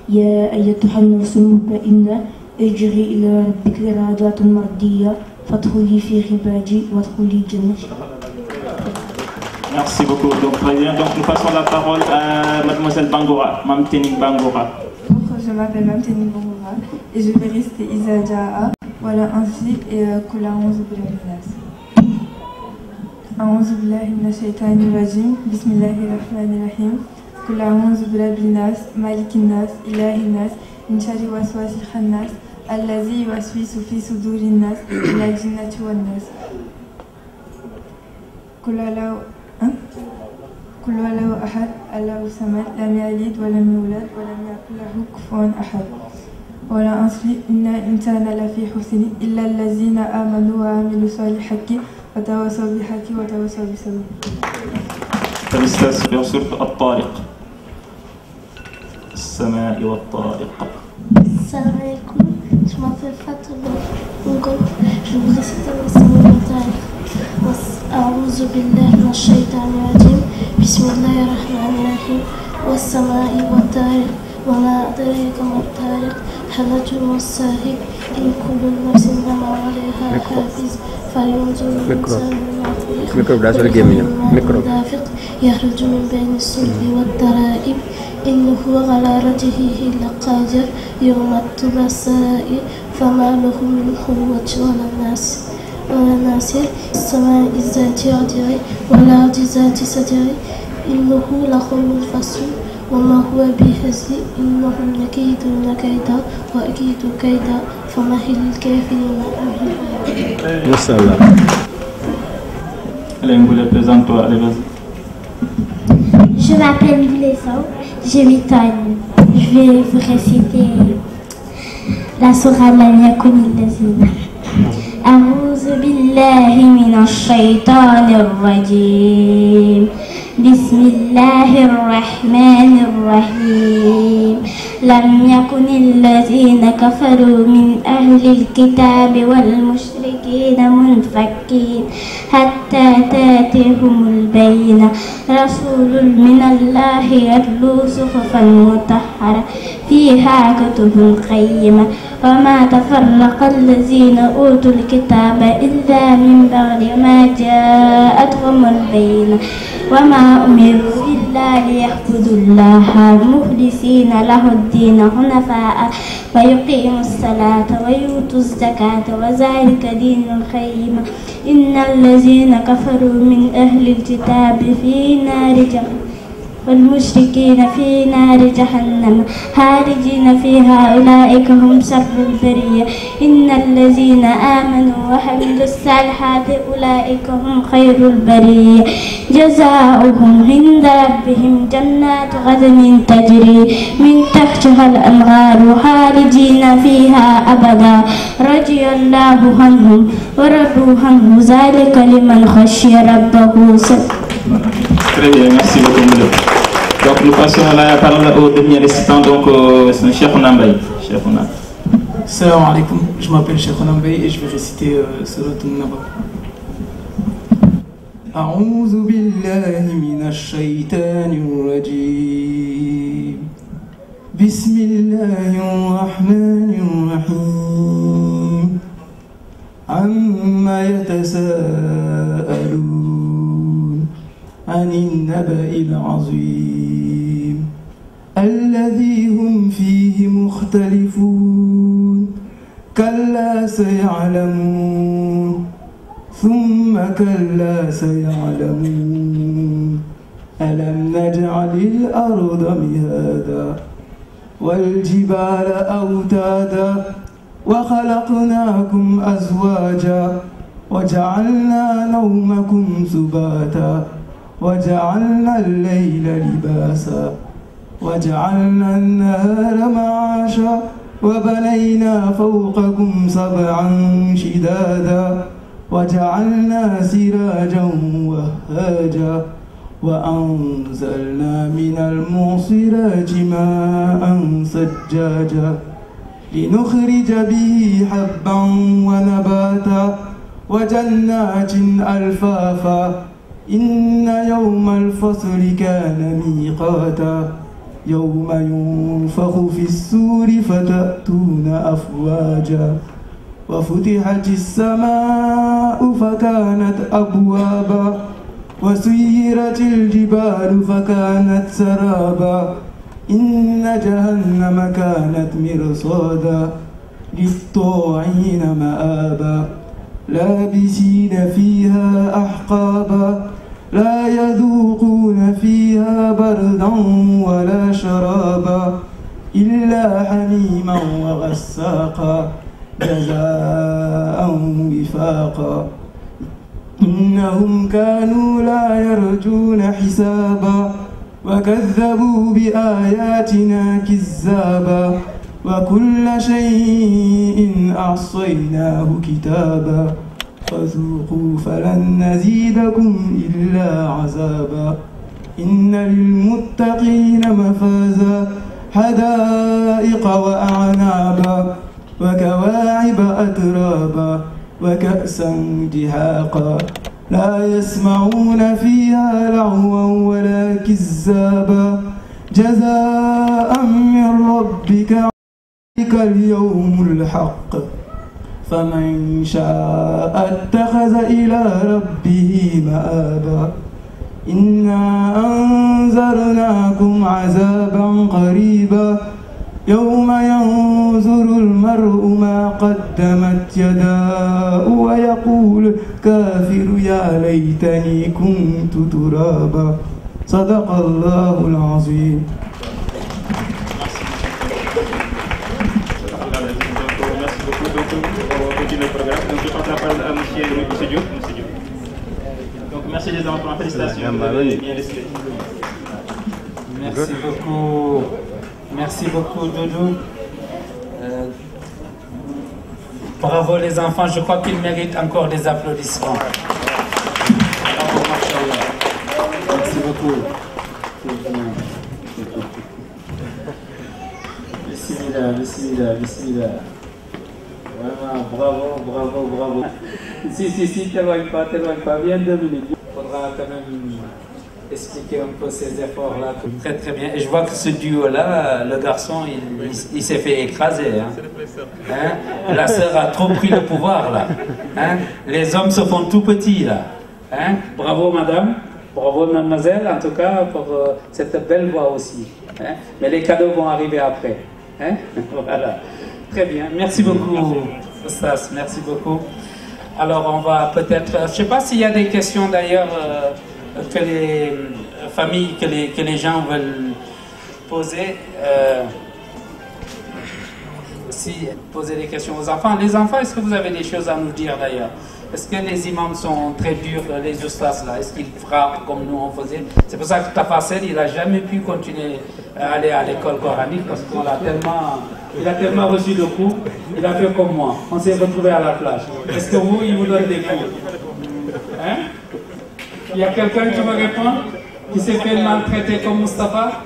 يا أيتها النفس المطمئنة ارجعي إلى ربك راضية مرضية فادخلي في عبادي وادخلي جنتي. Merci beaucoup. Donc, très bien. Donc, nous passons la parole à Mademoiselle Bangora, Mamteni Bangora. Je m'appelle Mamteni Bangora et je vais rester Iza Jaa, voilà ainsi et Kula A'udhu billahi minas. A'udhu billahi minash shaitanir rajim. Bismillahir rahmanir rahim. Kula A'udhu birabbin nas, malikin nas, ilahin nas, min sharri waswasil khannas, allazi yuwaswisu fi sudurin nas, minal jinnati wan nas. كل ولو أحد الله الصمد لم يلد ولم يولد ولم يكن له كفوا أحد ولا أصلي إن الإنسان لفي حسن إلا الذين آمنوا وعملوا الصالحات وتواصوا بالحق وتواصوا بالصبر. Félicitations sur الطارق السماء والطارق. Salam alaikum, je m'appelle Fatoula Ngom, je vous récite l'Islam al-Tariq. أعوذ بالله من الشيطان الرجيم بسم الله الرحمن الرحيم والسماء والطارق وما أدراك ما الطارق النجم الساهق إن كل نفس بما عليها حافظ فلينظر الإنسان مما خلق يخرج من بين الصلب والترائب إنه على رجعه لقادر يوم تبلى السرائر فما له من قوة ولا ناصر السماء ذات الرجع والأرض ذات الصدع إنه لقول فصل وما هو بهزل إنهم يكيدون كيدا وأكيد كيدا فمهل الكافرين أمهلهم. Mashallah. Allez, Mboulé, présente-toi, allez, vas-y. Je m'appelle Moulesan, j'ai 8 ans. Je vais vous réciter la sourate Lam Yakunil Lazina. أعوذ بالله من الشيطان الرجيم بسم الله الرحمن الرحيم لم يكن الذين كفروا من أهل الكتاب والمشركين منفكين حتى تأتيهم البينة رسول من الله يتلو صحفا مطهرة فيها كتب قيمة وما تفرق الذين أوتوا الكتاب إلا من بعد ما جاءتهم البينة وما أمروا إلا ليعبدوا الله مخلصين له الدين حنفاء ويقيموا الصلاة ويؤتوا الزكاة وذلك دين القيمة إن الذين كفروا من أهل الكتاب في نار جهنم والمشركين في نار جهنم خالدين فيها أولئك هم شر البرية إن الذين آمنوا وعملوا الصالحات أولئك هم خير البرية جزاؤهم عند ربهم جنات عدن تجري من تحتها الأنهار خالدين فيها أبدا رضي الله عنهم ورضوا عنه ذلك لمن خشي ربه. Très bien, merci beaucoup. Donc nous passons la parole au dernier récitant, donc c'est Cheikh Nambay. Salam alaikum, je m'appelle Cheikh Nambay et je vais réciter Surat An-Naba. أعوذ بالله من الشيطان الرجيم بسم الله الرحمن الرحيم عما يتساءلون عن النبأ العظيم الذي هم فيه مختلفون كلا سيعلمون ثم كلا سيعلمون ألم نجعل الأرض مهادا والجبال أوتادا وخلقناكم أزواجا وجعلنا نومكم سباتا وجعلنا الليل لباسا وجعلنا النهار معاشا وبنينا فوقكم سبعا شدادا وجعلنا سراجا وهاجا وأنزلنا من المعصرات ماء ثجاجا لنخرج به حبا ونباتا وجنات ألفافا إن يوم الفصل كان ميقاتا يوم ينفخ في السور فتأتون أفواجا وفتحت السماء فكانت أبوابا وسيرت الجبال فكانت سرابا إن جهنم كانت مرصادا للطاغين مآبا لابسين فيها أحقابا لا يذوقون فيها بردا ولا شرابا إلا حميما وغساقا جزاء وفاقا إنهم كانوا لا يرجون حسابا وكذبوا بآياتنا كذابا وكل شيء أحصيناه كتابا فذوقوا فلن نزيدكم إلا عذابا إن للمتقين مفازا حدائق وأعنابا وكواعب أترابا وكأسا دهاقا لا يسمعون فيها لغوا ولا كذابا جزاء من ربك ذلك اليوم الحق فمن شاء اتخذ إلى ربه مآبا إنا أنذرناكم عذابا قريبا يوم ينظر المرء ما قدمت يداه ويقول كافر يا ليتني كنت ترابا صدق الله العظيم. Merci les enfants, félicitations. Merci beaucoup. Merci beaucoup, Doudou. Bravo les enfants, je crois qu'ils méritent encore des applaudissements. Bravo, machallah. Merci beaucoup. Bismillah, bismillah, bismillah. Vraiment, bravo, bravo, bravo. Si, t'éloigne pas, viens 2 minutes. Il faudra quand même expliquer un peu ces efforts-là. Très très bien. Et je vois que ce duo-là, le garçon, il s'est fait écraser. Hein? La sœur a trop pris le pouvoir là. Hein? Les hommes se font tout petits là. Hein? Bravo madame, bravo mademoiselle en tout cas pour cette belle voix aussi. Hein? Mais les cadeaux vont arriver après. Hein? Voilà. Très bien. Merci beaucoup, Oustas. Merci beaucoup. Alors on va peut-être, je ne sais pas s'il y a des questions d'ailleurs que les familles, que les gens veulent poser. Poser des questions aux enfants. Les enfants, est-ce que vous avez des choses à nous dire d'ailleurs? Est-ce que les imams sont très durs, les oustas là? Est-ce qu'ils frappent comme nous on faisait? C'est pour ça que Tafassel, il n'a jamais pu continuer à aller à l'école coranique parce qu'on l'a tellement... Il a tellement reçu de coups, il a fait comme moi. On s'est retrouvé à la plage. Est-ce que vous, il vous donne des cours? Hein? Il y a quelqu'un qui me répond? Qui s'est fait maltraiter comme Moustapha?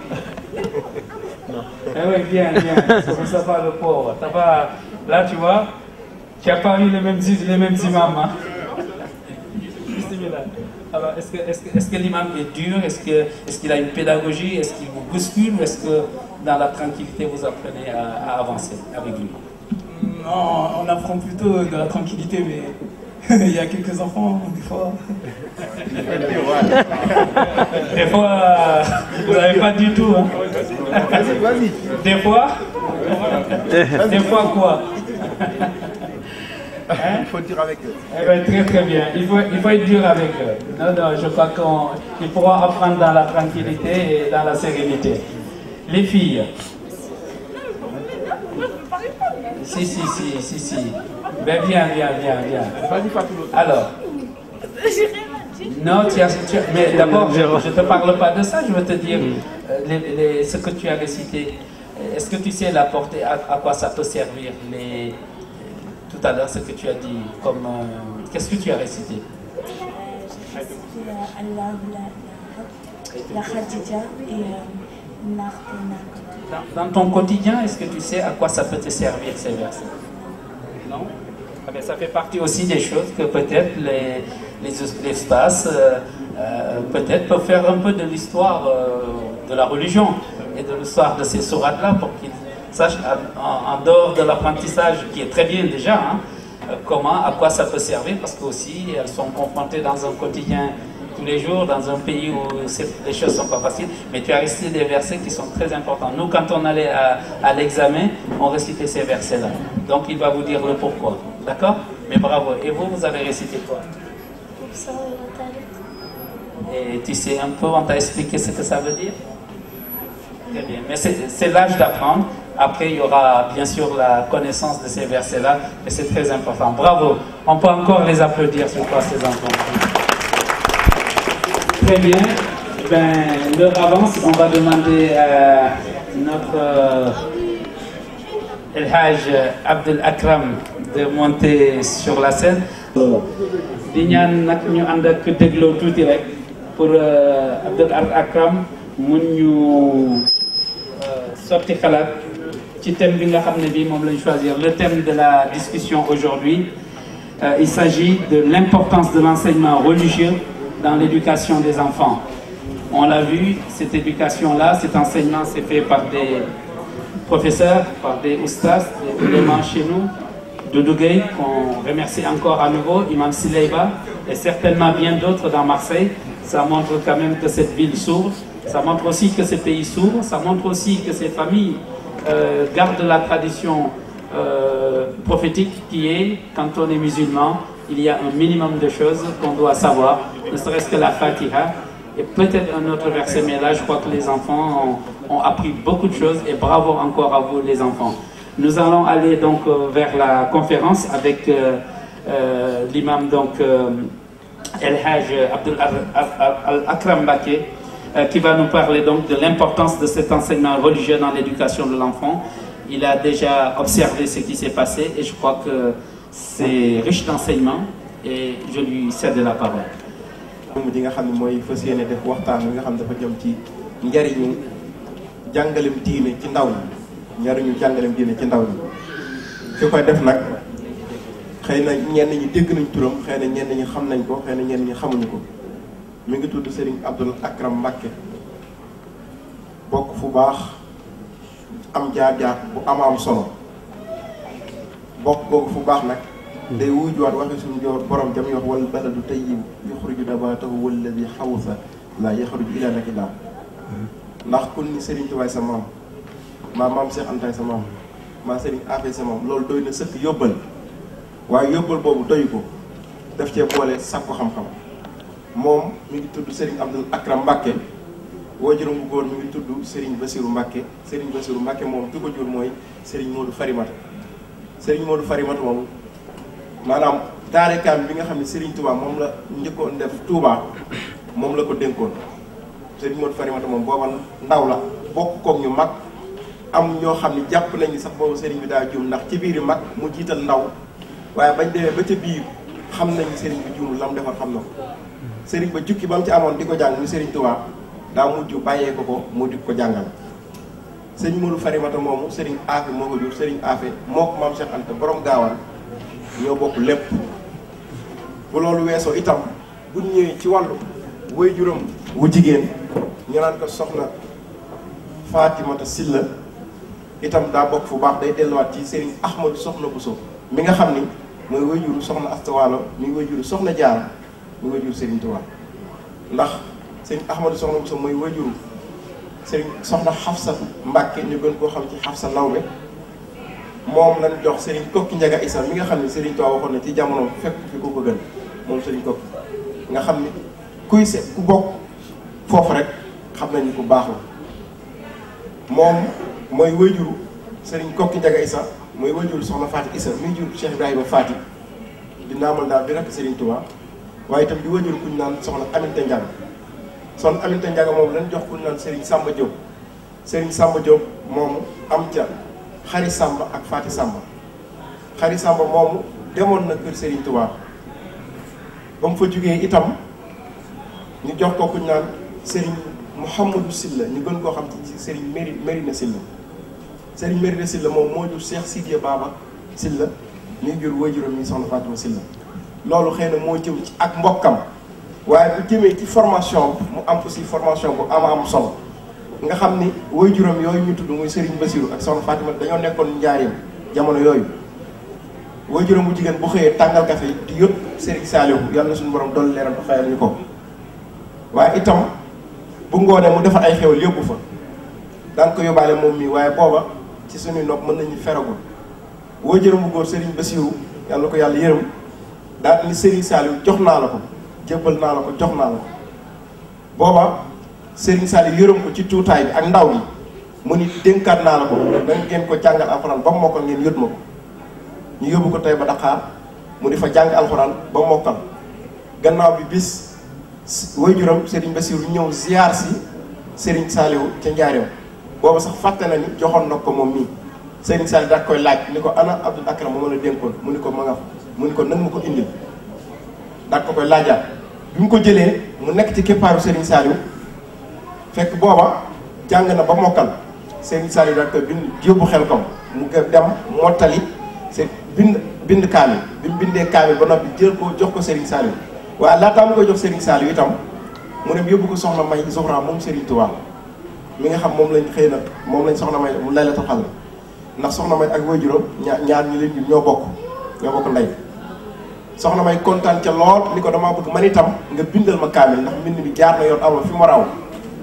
Non. Eh oui, bien. C'est Moustapha le pauvre. Là, tu vois, tu n'as pas eu les mêmes imams. Hein? Alors, est-ce que l'imam est dur? Est-ce qu'il a une pédagogie? Est-ce qu'il vous bouscule? Ou est-ce que dans la tranquillité, vous apprenez à avancer avec lui? Non, on apprend plutôt de la tranquillité, mais il y a quelques enfants, des fois. Des fois, vous n'avez pas du tout. Hein? Vas-y. Des fois quoi? Hein? Il faut dire avec eux. Eh bien, très très bien. Il faut être dur avec eux. Non, je crois qu'ils pourront apprendre dans la tranquillité et dans la sérénité. Les filles. Si. Ben viens. Alors. Non, mais d'abord, je ne te parle pas de ça, je veux te dire ce que tu as récité. Est-ce que tu sais la portée, à quoi ça peut servir tout à l'heure, ce que tu as dit, comme qu'est-ce que tu as récité? Dans ton quotidien, est-ce que tu sais à quoi ça peut te servir ces versets? Non? Mais ça fait partie aussi des choses que peut-être les espaces peut-être peuvent faire un peu de l'histoire de la religion et de l'histoire de ces sourates-là pour qu'ils sachent en dehors de l'apprentissage qui est très bien déjà, à quoi ça peut servir, parce que aussi elles sont confrontées dans un quotidien tous les jours, dans un pays où les choses ne sont pas faciles, mais tu as récité des versets qui sont très importants. Nous, quand on allait à l'examen, on récitait ces versets-là. Donc il va vous dire le pourquoi. D'accord? Mais bravo. Et vous avez récité quoi? Et tu sais un peu, on t'a expliqué ce que ça veut dire? Très bien. Mais c'est l'âge d'apprendre. Après, il y aura bien sûr la connaissance de ces versets-là, mais c'est très important. Bravo. On peut encore les applaudir sur quoi ces enfants. Très bien. L'heure avance. On va demander à notre El Hajj Abdel Akram de monter sur la scène. Di ñaan nag ñu ànd ak dégloo tuuti rek pour Abdel Akram mun ñu sotti xalaat ci thème bi nga xam ne bii moom lañ choisir. Le thème de la discussion aujourd'hui, il s'agit de l'importance de l'enseignement religieux dans l'éducation des enfants. On l'a vu, cette éducation-là, cet enseignement s'est fait par des professeurs, par des oustas, des éléments chez nous, Doudou Gueye, qu'on remercie encore à nouveau, Imam Sileiba, et certainement bien d'autres dans Marseille. Ça montre quand même que cette ville s'ouvre, ça montre aussi que ce pays s'ouvre, ça montre aussi que ces familles gardent la tradition prophétique qui est, quand on est musulman, il y a un minimum de choses qu'on doit savoir, ne serait-ce que la Fatiha, et peut-être un autre verset, mais là je crois que les enfants ont appris beaucoup de choses, et bravo encore à vous les enfants. Nous allons aller donc vers la conférence avec l'imam donc El Hajj Abdel Akram Mbacké qui va nous parler donc de l'importance de cet enseignement religieux dans l'éducation de l'enfant. Il a déjà observé ce qui s'est passé et je crois que c'est riche d'enseignement et je lui cède la parole. Di nga xam ne mooy fas yéene def waxtaan bi nga xam dafa jëm ci njariñu jàngalem diine ci ndaw ñi njariñu jàngalem diine ci ndaw ñi ki koy def nag xëy na ñenn ñi dégg nañ turam xëy na ñenn ñi xam nañ ko xëy na ñenn ñi xamuñu ko mi ngi tudd Serigne Abdel Akram Mbacké bokk fu baax am jaar-jaar bu am solo bokk googu fu baax nag day wujuwaat waxe suñu borom jam wax wal baladu tayyib yuxriju nabatahu walladi xawsa la yaxruju ila nakila ndax kun ni Serigne Touba sa maam maam Cheikh Anta sa maam maa Serigne Afé sa maam loolu doy na sëkk yóbbal waaye yóbbal boobu doy ko daf cee boole sàkku xam-xam moom mi ngi tudd Serigne Abdel Akram Mbacké waajuram bu góor mi ngi tudd Serigne Bassirou Mbacké Serigne Bassirou Mbacké moom ki ko jur mooy Serigne Modou Farimata Serigne Modou Farimata moom maanaam daarekaam bi nga xam ne Serigne Touba moom la njëkkoon def Touba moom la ko dénkoon Serigne Modou Farimata moom booba ndaw la bokk koog ñu mag am ñoo xam ne jàpp nañu sax boobu Serigne bi daa juum ndax ci biir mag mu jiital ndaw waaye bañ demee ba ca biir xam nañu Serigne bi juumul la mu defar xam na ko Serigne ba jukki ba mu ci amoon di ko jàng mu Serigne Touba daa mujj bàyyee ko mu di ko jàngal Serigne Modou Farimata moomu Serigne Afé moo ko jur Serigne Afé moo ko maam Cheikh Anta borom gaawaan ñoo bokk lépp bu loolu weesoo itam bu ñëwee ci wàllu waajuram wu jigéen ñu naan ko soxna Fatimata Silla itam daa bokk fu baax day delluwaat ci Serigne Ahmadou Soxna Bousso mi nga xam ni mooy waajuru soxna Asta Walo mi waajuru soxna Jaara mi waajuru Serigne Touba ndax Serigne Ahmadou Soxna Bousso mooy waajuru Serigne soxna Xafsa Mbacké ñu gën koo xam ci Xafsa Lawbe moom lañ jox Serigne Kokki Ndiaga Issa mi nga xam ne Serigne Touba waxoon na ci jamono fekk fi ku ko gën moom Serigne Kokki nga xam ni kuy seet ku bokk foofu rek xam nañ ni ku baax la moom mooy wajuru Serigne Kokki Ndiaga Issa mooy wajuru soxna Faati Issa mi jur Cheikh Ibrahima Faati di naamal daal bi rek Serigne Touba waaye itam di wajuru kuñ naan soxna Aminta Ndiaga soxna Aminta Ndiaga moom lañ jox kuñ naan Serigne Samba Diop Serigne Samba Diop moomu am ca Xari Samba ak Faati Samba Xari Samba moomu demoon na kër Serigne Touba ba mu fa jógee itam ñu jox ko kuñ naan Serigne Mouhamadou Silla ñu gën koo xam ci Serigne Mérina Silla Serigne Mérina Silla moom moo jur Cheikh Sidiya Baba Silla ñuy jur waajuram mi soxna Fatima Silla loolu xëy na moo jëm ci ak mbokkam waaye bu jëmee ci formation mu am aussi formation bu am solo nga xam ni waajuram yooyu ñu tudd muy Serigne Bassirou ak soxna Fatima dañoo nekkoon njaareem jamono yooyu waajuram bu jigéen bu xëyee tàngal kafe di yót Serigne Saliou yàlla na suñu borom doon leeral ba fayal ñu ko waaye itam bu ngoonee mu defar ay xewal yóbbu fa daan ko yóbbaale moom mii waaye booba ci suñuy nopp mën nañu feragul waajuram bu góor Serigne Bassirou yàlla ko yàlla yërëm daal ni Serigne Saliou jox naa la ko jébbal naa la ko jox naa la ko booba Serigne Saliou yërëm ko ci tuutaay bi ak ndaw gi mu ni dénkaat naa la ko da ngeen ko jàngal alxuraan ba mokkal ngeen yót ma ko ñu yóbbu ko tey ba Dakar mu di fa jàng alxuraan ba mokkal gannaaw bi bis waajuram Serigne Bassirou ñëw ziar si Serigne Saliou ca njaareem booba sax fàtte na ni joxoon na ko moom mii Serigne Saliou daal koy laaj ni ko ana Abdoul Akram moo la dénkoon mu ni ko ma nga fa mu ni ko nag ma ko indil daal ko koy laajaat bi mu ko jëlee mu nekk ci keppaaru Serigne Saliou fekk booba jàng na ba mokkal Serigne Saliou daal koy bind yóbbu xel kom mu dem mottali c'est bind kaamil bi mu bindee kaamil ba noppi jël ko jox ko Serigne Saliou waaye laataa mu koy jox Serigne Saliou itam mu dem yóbbu ko soxna May Zohra moom Serigne Touba mi nga xam moom lañ xëy na moom lañ soxna May mu lay la taxal ndax soxna May ak waajuram ñaar ñi leen ñoo bokk ndey soxna May kontaan ca lool ni ko damaa bëgg man itam nga bindal ma kaamil ndax mbind mi jaar na yoon am fi mu raw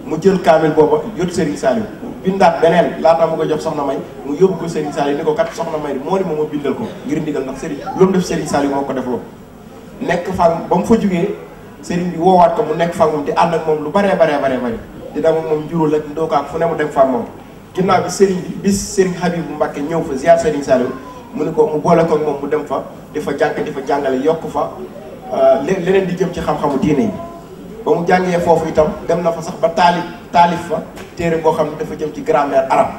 mu jël kaamil booba yót Serigne Saliou bindaat beneen laataa mu koy jox soxna May mu yóbbu ko Serigne Saliou ni ko kat soxna May moo ni ma bindal ko ngir ndigal ndax Serigne lu mu def Serigne Saliou moo ko def loolu nekk fa ba mu fa jógee Serigne bi woowaat ko mu nekk fa moom di ànd ak moom lu baree di dem moom jurul ak ndookaak fu ne mu dem fa moom ginnaaw bi Serigne bi bis Serigne Habibou Mbacké ñëw fa ziar Serigne Saliou mu ni ko mu boole ko ak moom mu dem fa di fa jàng di fa jàngale yokk fa leneen di jëm ci xam-xamu diine yi ba mu jàngee foofu itam dem na fa sax ba taalif fa téere boo xam ne dafa jëm ci grammaire arabe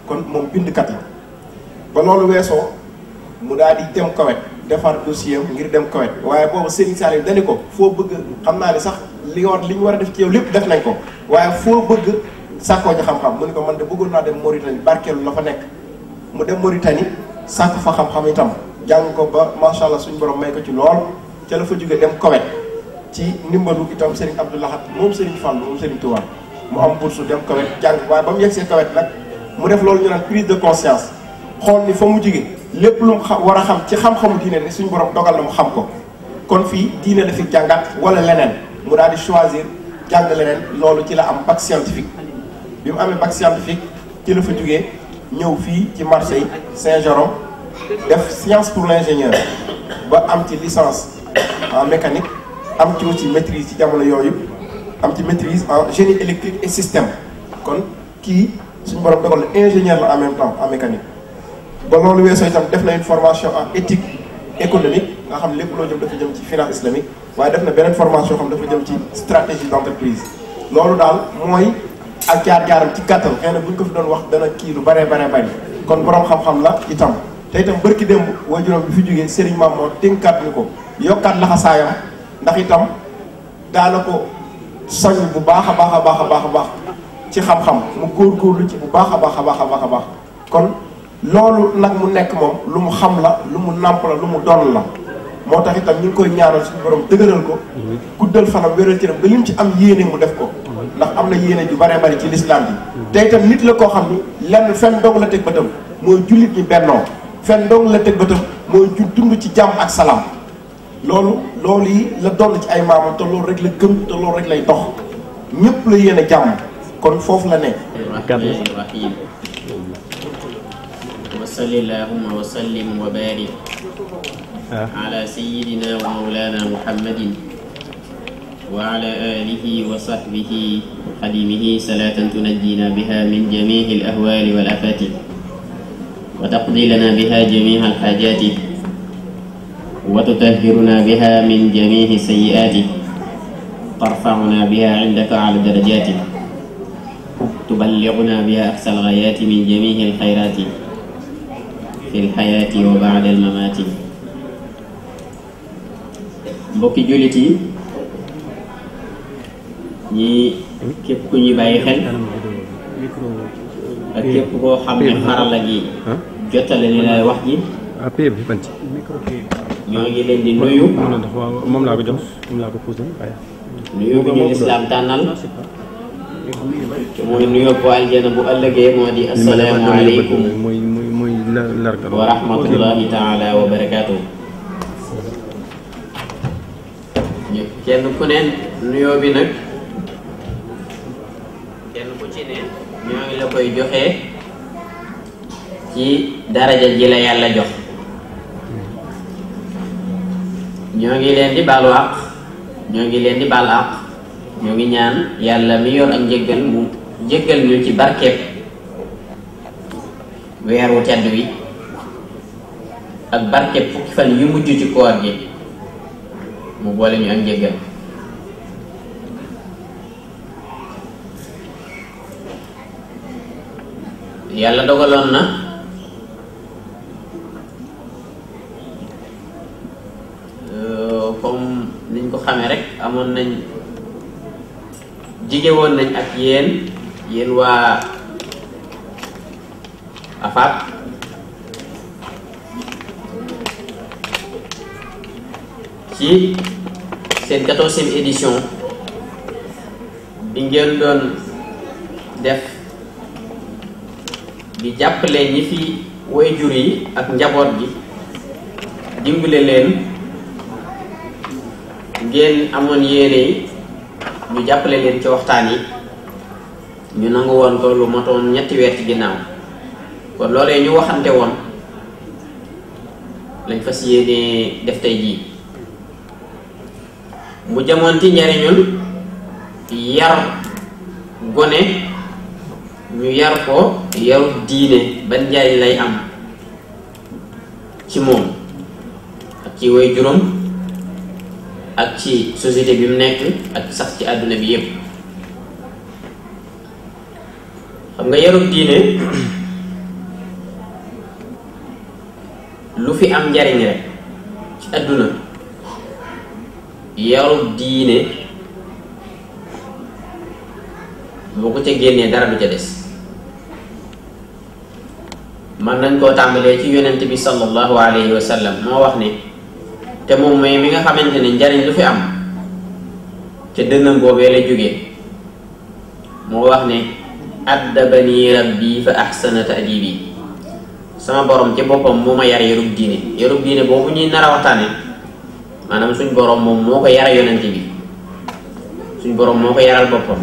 kon moom bindkat la ba loolu weesoo mu daal di dem Koweït defar dossier am ngir dem Koweït waaye boobu Serigne Saliou dani ko foo bëgg xam naa ne sax li ñu war a def ci yow lépp def nañ ko waaye foo bëgg sàkkoo ci xam-xam mu ni ko man de bëggoon naa dem Mauritanie barkeelu la fa nekk mu dem Mauritanie sàkk fa xam-xam itam jàng ko ba macha allah suñu borom may ko ci lool ca la fa jóge dem Koweït ci ndimbalu itam Serigne Abdou Lahad moom Serigne Fall moom Serigne Touba mu am bourse dem Koweït jàng waaye ba mu yegsee Koweït nag mu def loolu ñu naan prise de conscience xool ni fa mu jóge lépp lu mu war a xam ci xam-xamu diine ni suñu borom dogal na mu xam ko kon fii diine la fi jàngat wala leneen mu daal di choisir jàng leneen loolu ci la am bac scientifique bi mu amee bac scientifique ci la fa jógee ñëw fii ci Marseille Saint-Jérôme def science pour l'ingénieur ba am ci licence en mécanique am ci aussi maîtrise ci jamono yooyu am ci maîtrise en génie électrique et système kon kii suñu borom dogal na ingénieur la en même temps en mécanique ba loolu weesoo itam def na une formation en éthique économique nga xam lépp loo jëm dafa jëm ci finance islamique waaye def na beneen formation xam dafa jëm ci stratégie d'entreprise loolu daal mooy ak jaar-jaaram ci gàttal xëy na bu ñu ko fi doon wax dana kii lu bari kon borom xam-xam la itam te itam bërki démb waajuram bi fi jógee Serigne Mamour dénkaat ni ko yokkaat laxasaayam ndax itam daana ko soñ bu baax a baax ci xam-xam mu góorgóorlu ci bu baax a baax kon loolu nag mu nekk moom lu mu xam la lu mu nàmp la lu mu doon la moo tax itam ñu ngi koy ñaanal suñu borom dëgëral ko guddal fanam wéral ci dem ba lim ci am yéene mu def ko ndax am na yéene ju bare ci l'islam bi te itam nit la koo xam ni lenn fenn dong la teg bëtam mooy jullit ñi bennoo fenn dong la teg bëtam mooy dund ci jàmm ak salaam loolu yi la doon ci ay maamam te loolu rek la gëm te loolu rek lay dox ñëpp la yéene jàmm kon foofu la ne وصل اللهم وسلم وبارك على سيدنا ومولانا محمد وعلى آله وصحبه وخديمه صلاة تنجينا بها من جميع الأهوال والآفات وتقضي لنا بها جميع الحاجات وتطهرنا بها من جميع السيئات ترفعنا بها عندك على الدرجات تبلغنا بها أقصى الغايات من جميع الخيرات في الحياة وبعد الممات. mbokki jullit yi ñi képp ku ñuy bàyyi xel ak képp koo xam ne xarala gi jottale ni lay wax ji ñoo ngi leen di nuyu moom laa ko jox moom laa ko posé nuyu bi ñu lislaam tànnal te mooy nuyoo bu aljana bu ëllëgee moo di assalaamu aleykum wa rahmatullahi taala wa barakaatu. kenn ku ne nuyoo bi nag kenn ku ci ne ñoo ngi la koy joxe ci daraja ji la yàlla jox. ñoo ngi leen di baalu àq ñoo ngi leen di baal àq ñoo ngi ñaan yàlla mi yor ak njëggal mu jéggal ñu ci barkeeb weeru tedd wi ak barkeeb fukki fan yu mujj ci koor gi mu boole ñu ak njëggal. yàlla dogaloon na comme niñ ko xamee rek amoon nañ jige woon nañ ak yéen waa AFAT ci seen 14e édition bi ngeen doon def di jàppale ñi fi waajur yi ak njaboot gi dimbale leen ngeen amoon yéene yi ñu jàppale leen ci waxtaan yi ñu nangu woon ko lu matoon 3 weer ci ginnaaw kon loolee ñu waxante woon lañ fas yéene def tey jii mu jamoon ci njariñul yar gone ñu yar ko yaru diine ban njariñ lay am ci moom ak ci way juróom ak ci société bi mu nekk ak sax ci àdduna bi yépp. xam nga yarub diine lu fi am njariñ rek ci àdduna yarub diine boo ko ca génnee dara du ca des. man nañ koo tàmbalee ci yonent bi sallallahu alayhi wa sallam moo wax ne te moom mooy mi nga xamante ne njariñ lu fi am ca dënnam boobee la jógee moo wax ne addabani rabbi fa ahsana ta'dibi sama borom ci boppam moo ma yar yarub diine boobu ñuy nar a waxtaane maanaam suñ borom moom moo ko yara yonent bi suñ borom moo ko yaral boppam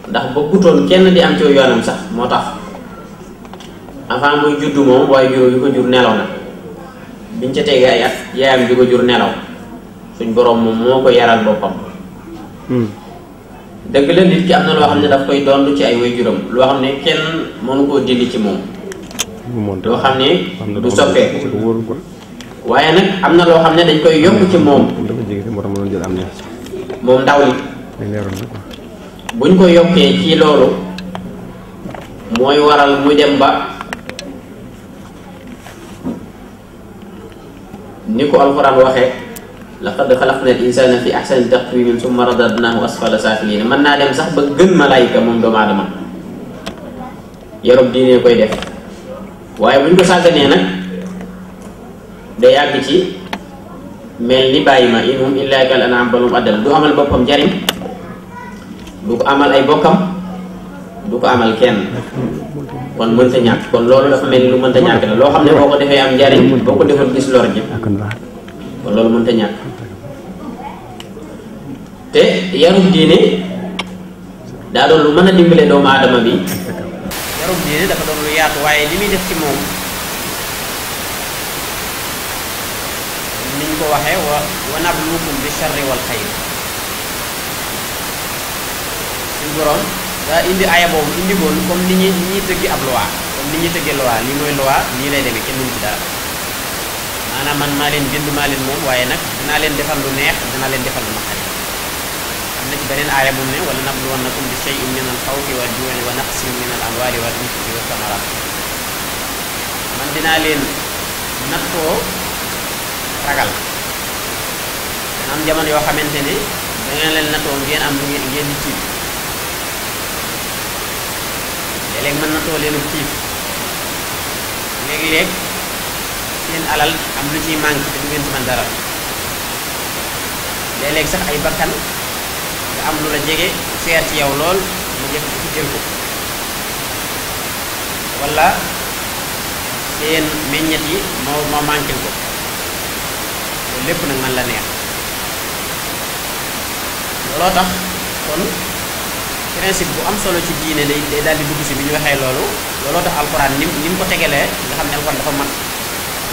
ndax bëggutoon kenn di am ci yoonam sax moo tax avant muy juddu moom waaye juróom yu ko jur nelaw na biñ ca tegee ay at yaayam ju ko jur nelaw suñ borom moom moo ko yaral boppam. dëgg la nit ki am na loo xam ne daf koy doon ci ay waajuram loo xam ne kenn mënu koo dindi ci moom loo xam ne du soppeeku waaye nag am na loo xam ne dañ koy yokk ci moom ndaw li buñ ko yokkee ci loolu mooy waral muy dem ba ni ko alxuraan waxee laqad xalaqna al insana fi ahsani taqwimin summa radadnahu asfala safilina mën naa dem sax ba gën malaayika moom doomu aadama yarub diine koy def waaye buñ ko sàgganee nag day àgg ci mel ni bàyyi ma in hum illa kal an'am bal hum adall du amal boppam njariñ du ko amal ay bokkam du ko amal kenn kon mënta ñàkk kon loolu dafa mel ni lu mënta ñàkk la loo xam ne boo ko defee am njariñ boo ko defal gis lor ji kon loolu mënta ñàkk te yarub diine daa doon lu mën a dimbale doomu aadama bi yarub diine dafa doon lu yaatu waaye li muy def ci moom niñ ko waxee wa nabluukum bi sharri wal xayr suñu borom daa indi aaya boobu indi woon comme ni ñuy tëggi ab loi comme ni ñuy tëggee loi lii mooy loi nii lay demee kenn mënu ci dara maanaam man maa leen bind maa leen moom waaye nag dinaa leen defal lu neex dinaa leen defal lu naqari am na ci beneen aaya bu ne wala nabluwannakum bi shay'in min al xawfi wal juu'i wa naqsin min al amwali wal anfusi wa samarat man dinaa leen nattoo ragal dana am jamono yoo xamante ne da ngeen leen nattoo ngeen am lu ngeen di tiit léeg-léeg mën nattoo leenu tiit léeg-léeg seen alal am lu ciy manqué te du ngeen ci mën dara léeg-léeg sax ay bakkan nga am lu la jege seer ci yow lool mu jëf ci jël ko wala seen meññet yi moo manqué ko loolu lépp nag man la neex looloo tax kon principe bu am solo ci diine day daal di dugg si bi ñu waxee looloo tax alquran ni mu ko tegalee nga xam ne alquran dafa mat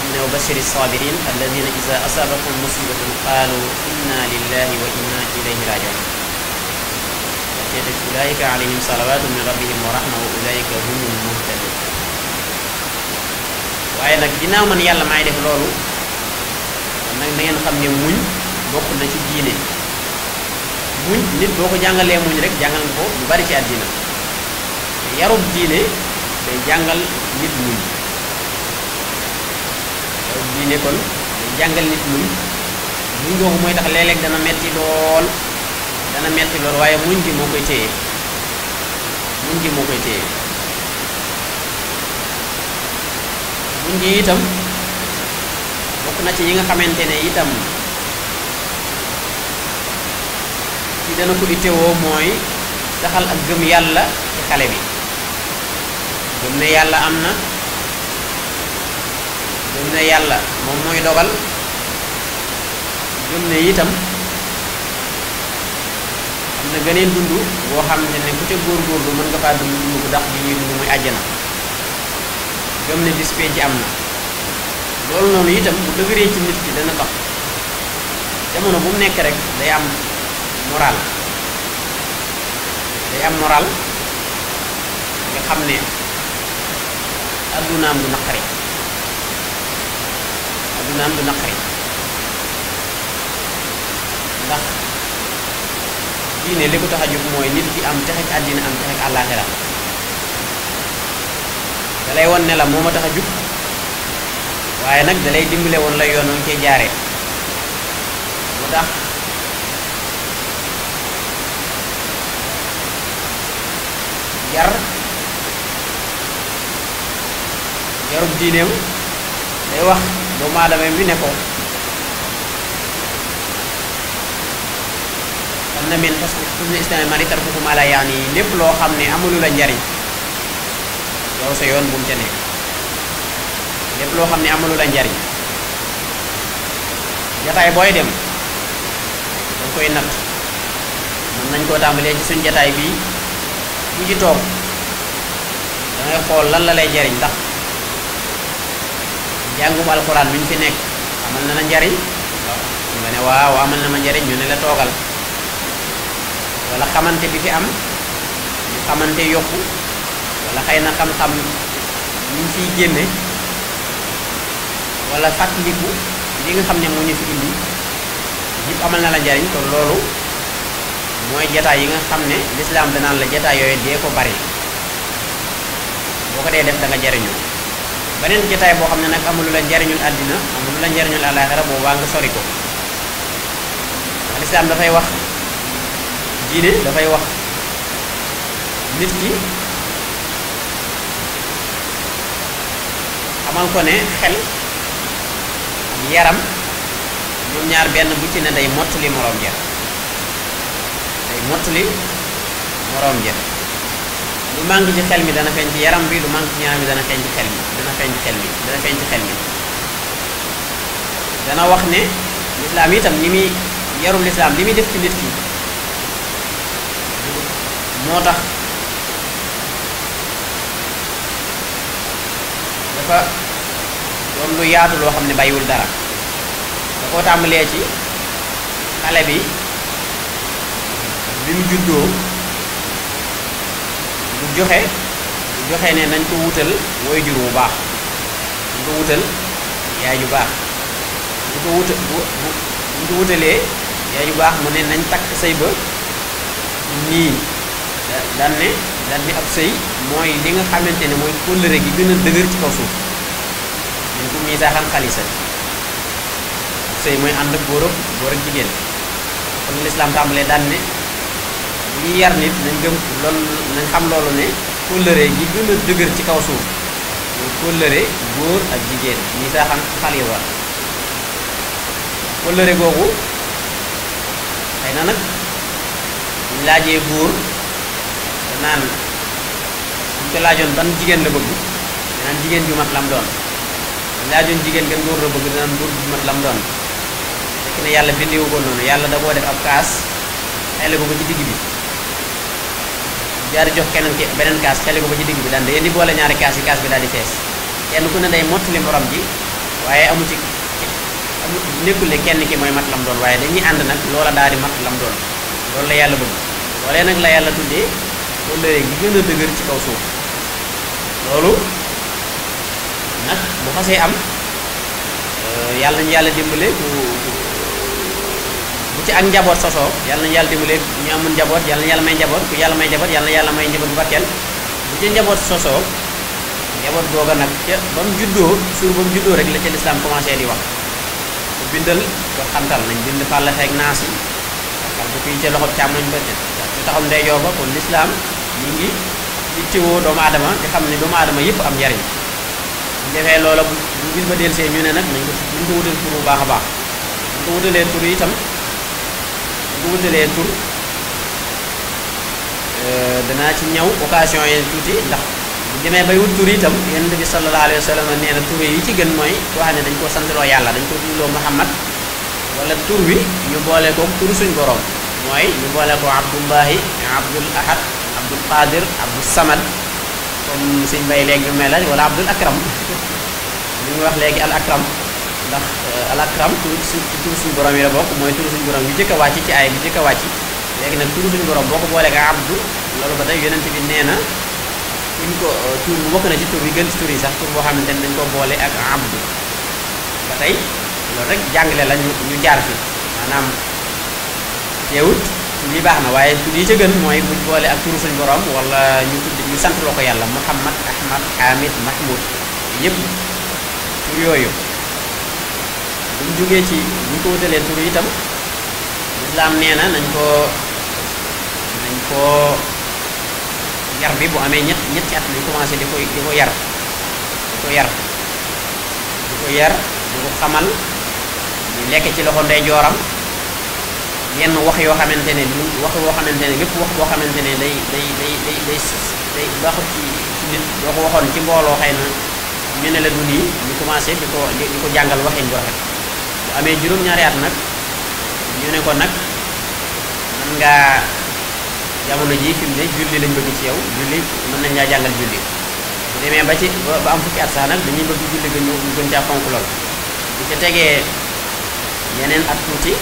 am ne wa bashiri sabirin alladina iza asabatum musibatun qalu inna lillahi wa inna ilayhi rajiun ulaika alayhim salawatu min rabbihim wa rahma wa ulaika humul muhtadun waaye nag ginnaaw man yàlla maay def loolu kon nag na ngeen xam ne muñ bokk na ci diine muñ nit boo ko jàngalee muñ rek jàngal nga ko lu bari ci àddina yarub diine day jàngal nit muñ yarub diine kon day jàngal nit muñ muñ googu mooy tax léeg-léeg dana metti lool waaye muñ gi moo koy téye muñ gi itam bokk na ci yi nga xamante ne itam ci dana ko itteewoo mooy saxal ak gëm yàlla ci xale bi gëm ne yàlla am na gëm ne yàlla moom mooy dogal gëm ne itam am na gëneen dund boo xam ne ku ca góorgóorlu mën nga faa dund bu dax bi ñuy dund muy àjjana gëm ne bis penc am na loolu noonu itam bu dëgëree ci nit ki dana tax jamono bu mu nekk rek day am moral nga xam ne addunaam du naqari ndax diine li ko tax a jóg mooy nit ki am texeg àddina am texeg àllaaxira da lay won ne la moo ma tax a jóg waaye nag da lay dimbale woon la yoon wañ koy jaaree moo tax yarub diineem day wax doomu aadama bi ne ko am na min husni islaami man tarkuhu maa laa yaani lépp loo xam ne amulu la njariñ yow sa yoon bu mu ca nekk lépp loo xam ne amulu la njariñ jataay booy dem dañ koy natt mën nañ koo tàmbalee ci suñ jataay bii ku ci toog da ngay xool lan la lay jariñ ndax jàngum alxuraan bi ñu fi nekk amal na la njariñ nga ne waaw amal na ma njariñ ñu ne la toogal wala xamante bi fi am ñu xamante yokku wala xëy na xam-xam ñu fiy génne wala fàttaliku li nga xam ne moo ñu fi indi yëpp amal na la njariñ kon loolu mooy jataay yi nga xam ne lislaam danaan la jataay yooyu dee ko bari boo ko dee def da nga jariñu beneen jataay boo xam ne nag amulu la njariñul àddina amulu la njariñul àllaaxira boobaa nga sori ko ndax lislaam dafay wax diine dafay wax nit ki xamal ko ne xel ak yaram ñoom ñaar benn bu ci ne day mottali moroom ja lu manque ci xel mi dana feeñ ci yaram bi lu manque ci yaram bi dana feeñ ci xel mi dana wax ne lislaam itam ni muy yarul lislaam li muy def ci nit ki moo tax dafa doon lu yaatu loo xam ne bàyyiwul dara da koo tàmbalee ci xale bi bi mu juddoo bu joxe ne nañ ko wutal waajur bu baax nañ ko wutal yaay ju baax bu ko wutalee yaay ju baax mu ne nañ takk sëy ba nii daan ne ab sëy mooy li nga xamante ne mooy kóllëre gi gën a dëgër ci kaw suuf dañ ko misaaxan xalisa sëy mooy ànd ak góor ak jigéen kon lislaam tàmbalee daan ne ñi yar nit nañ gëm loolu nañ xam loolu ne kóllëre gi gën a dëgër ci kaw suuf mooy kóllëre góor ak jigéen misaaxan xalisa kóllëre googu xëy na nag buñ laajee góor naan buñ ko laajoon ban jigéen la bëgg danaan jigéen ju mat lam doon buñ laajoon jigéen gën góor la bëgg danaan góor ju mat lam doon fekk ne yàlla bindewu ko noonu yàlla da koo def ab kaas xele ko ba ci digg bi jaari jox keneen ki beneen kaas xele ko ba ci digg bi daan da yéen di boole ñaari kaas yi kaas bi daal di fees kenn ku ne day mottali morom ji waaye amu ci nekkul ne kenn ki mooy mat lam doon waaye dañuy ànd nag loola daal di mat lam doon loolu la yàlla bëgg loolee nag la yàlla tuddee kóllëre gi gën a dëgër ci kaw suuf loolu nag bu xasee am yàlla nañu yàlla dimbale bu ci ak njaboot sosoo yàlla nañu yàlla dimbale ñu amul njaboot yàlla na yàlla may njaboot ku yàlla may njaboot yàlla na yàlla may njaboot bu barkeel bu ci njaboot sosoo njaboot googa nag ca ba mu juddoo suur ba mu juddoo rek la ca lislaam commencé di wax ku bindal ko xantal nañ bind fàlla xeeg naas yi xam bu fii ca loxob càmmoñ ba ci taxaw ndeyjoor ba kon lislaam ñi ngi yittewoo doomu aadama di xam ne doomu aadama yëpp am njariñ bu defee loola bu bis ba delsee ñu ne nag nañ ko wutal tur bu baax a baax buñ ko wutalee tur itam buñ ko wutalee tur danaa ci ñëw occasion yi tuuti ndax bu demee bay wut tur itam yonent bi sallallahu alayhi wa sallam nee na tur yi ci gën mooy koo xam ne dañ koo santloo yàlla dañ ko tuddloo Muhammad wala tur wi ñu boole ko turu suñ borom mooy ñu boole ko Abdullahi Abdul Ahad Abdul Qadir Abdul Samad comme suñ bay léegi ñu mel la wala Abdul Akram li ñu wax léegi al Akram ndax al Akram turu suñ borom yi la bokk mooy turu suñ borom yu jëkk a wàcc ci ay bi jëkk a wàcc léegi nag turu suñ borom boo ko boolee ak Abdu loolu ba tey yonent bi nee na kuñ ko tur bu bokk na ci tur yi gën ci tur yi sax tur boo xamante ne dañ ko boole ak Abdu ba tey loolu rek jàngale la ñu jaar fi maanaam teewut lii baax na waaye tur yi ca gën mooy buñ boole ak turu suñ borom wala ñu sant loo ko yàlla Muhammad Ahmad Hamid Mahmoud yëpp tur yooyu buñ jógee ci buñ ko wutalee tur itam lislaam nee na nañ ko yar bi bu amee ñetti at nañ commencé di ko yar di ko xamal ñu lekk ci loxo ndeyjooram yenn wax yoo xamante ne wax boo xamante ne lépp wax boo xamante ne day baaxut ci nit boo ko waxoon ci mbooloo xëy na ñu ne la du nii ñu commencé di ko jàngal waxin bu rafet bu amee juróom-ñaari at nag ñu ne ko nag man ngaa jamono ji fi mu ne julli lañ bëgg ci yow julli mën nañ laa jàngal julli bu demee ba am fukki at sax nag dañuy bëgg julli ga ñu gën caa fonk lool bu ca tegee yeneen at tuuti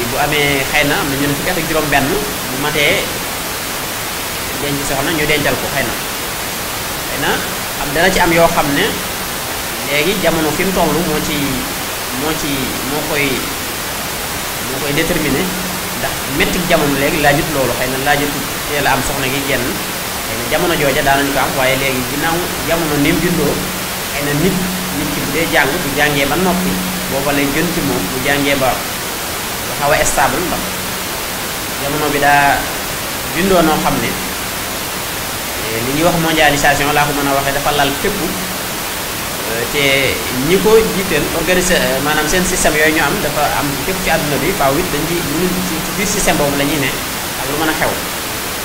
bu amee xëy na am na ñu ne fukki at ak juróom-benn bu matee denc soxna ñu dencal ko xëy na am dana ci am yoo xam ne léegi jamono fi mu toll moo koy déterminer ndax métti jamono léegi laajut loolu xëy na laajut teel a am soxna gi genn xëy na jamono jooja daanañu ko am waaye léegi ginnaaw jamono ni mu bindoo xëy na nit ki bu dee jàng bu jàngee ba noppi booba lay gën ci moom bu jàngee ba xaw a stable ndax jamono bi daa bindoo noo xam ne li ñuy wax mondialisation laa ko mën a waxee dafa lal fépp te ñi ko jiiteel maanaam seen système yooyu ñu am dafa am fépp ci àdduna bi faaw it dañ ci biir système boobu la ñuy ne ak lu mën a xew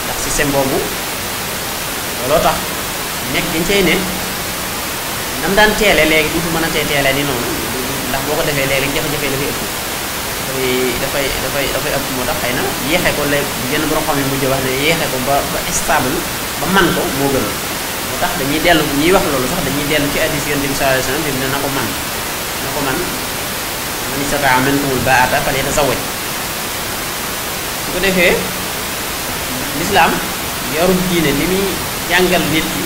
ndax système boobu looloo tax nekk giñ cay ne nam daan teele léegi du mën a teele ni noonu ndax boo ko defee léegi jafe-jafe dafay ëpp moo tax xëy na yéexee ko lay yenn borom xam ne mujj wax ne yéexee ko ba stable ba man ko moo gën moo tax dañuy dellu ñuy wax loolu sax dañuy dellu ci hadiis Yonent bi sallallahu alayhi wasallam bi ne na ko man man istata'a minkumul baa'ata falyatazawwaj. su ko defee lislaam yarub diine li muy jàngal nit ki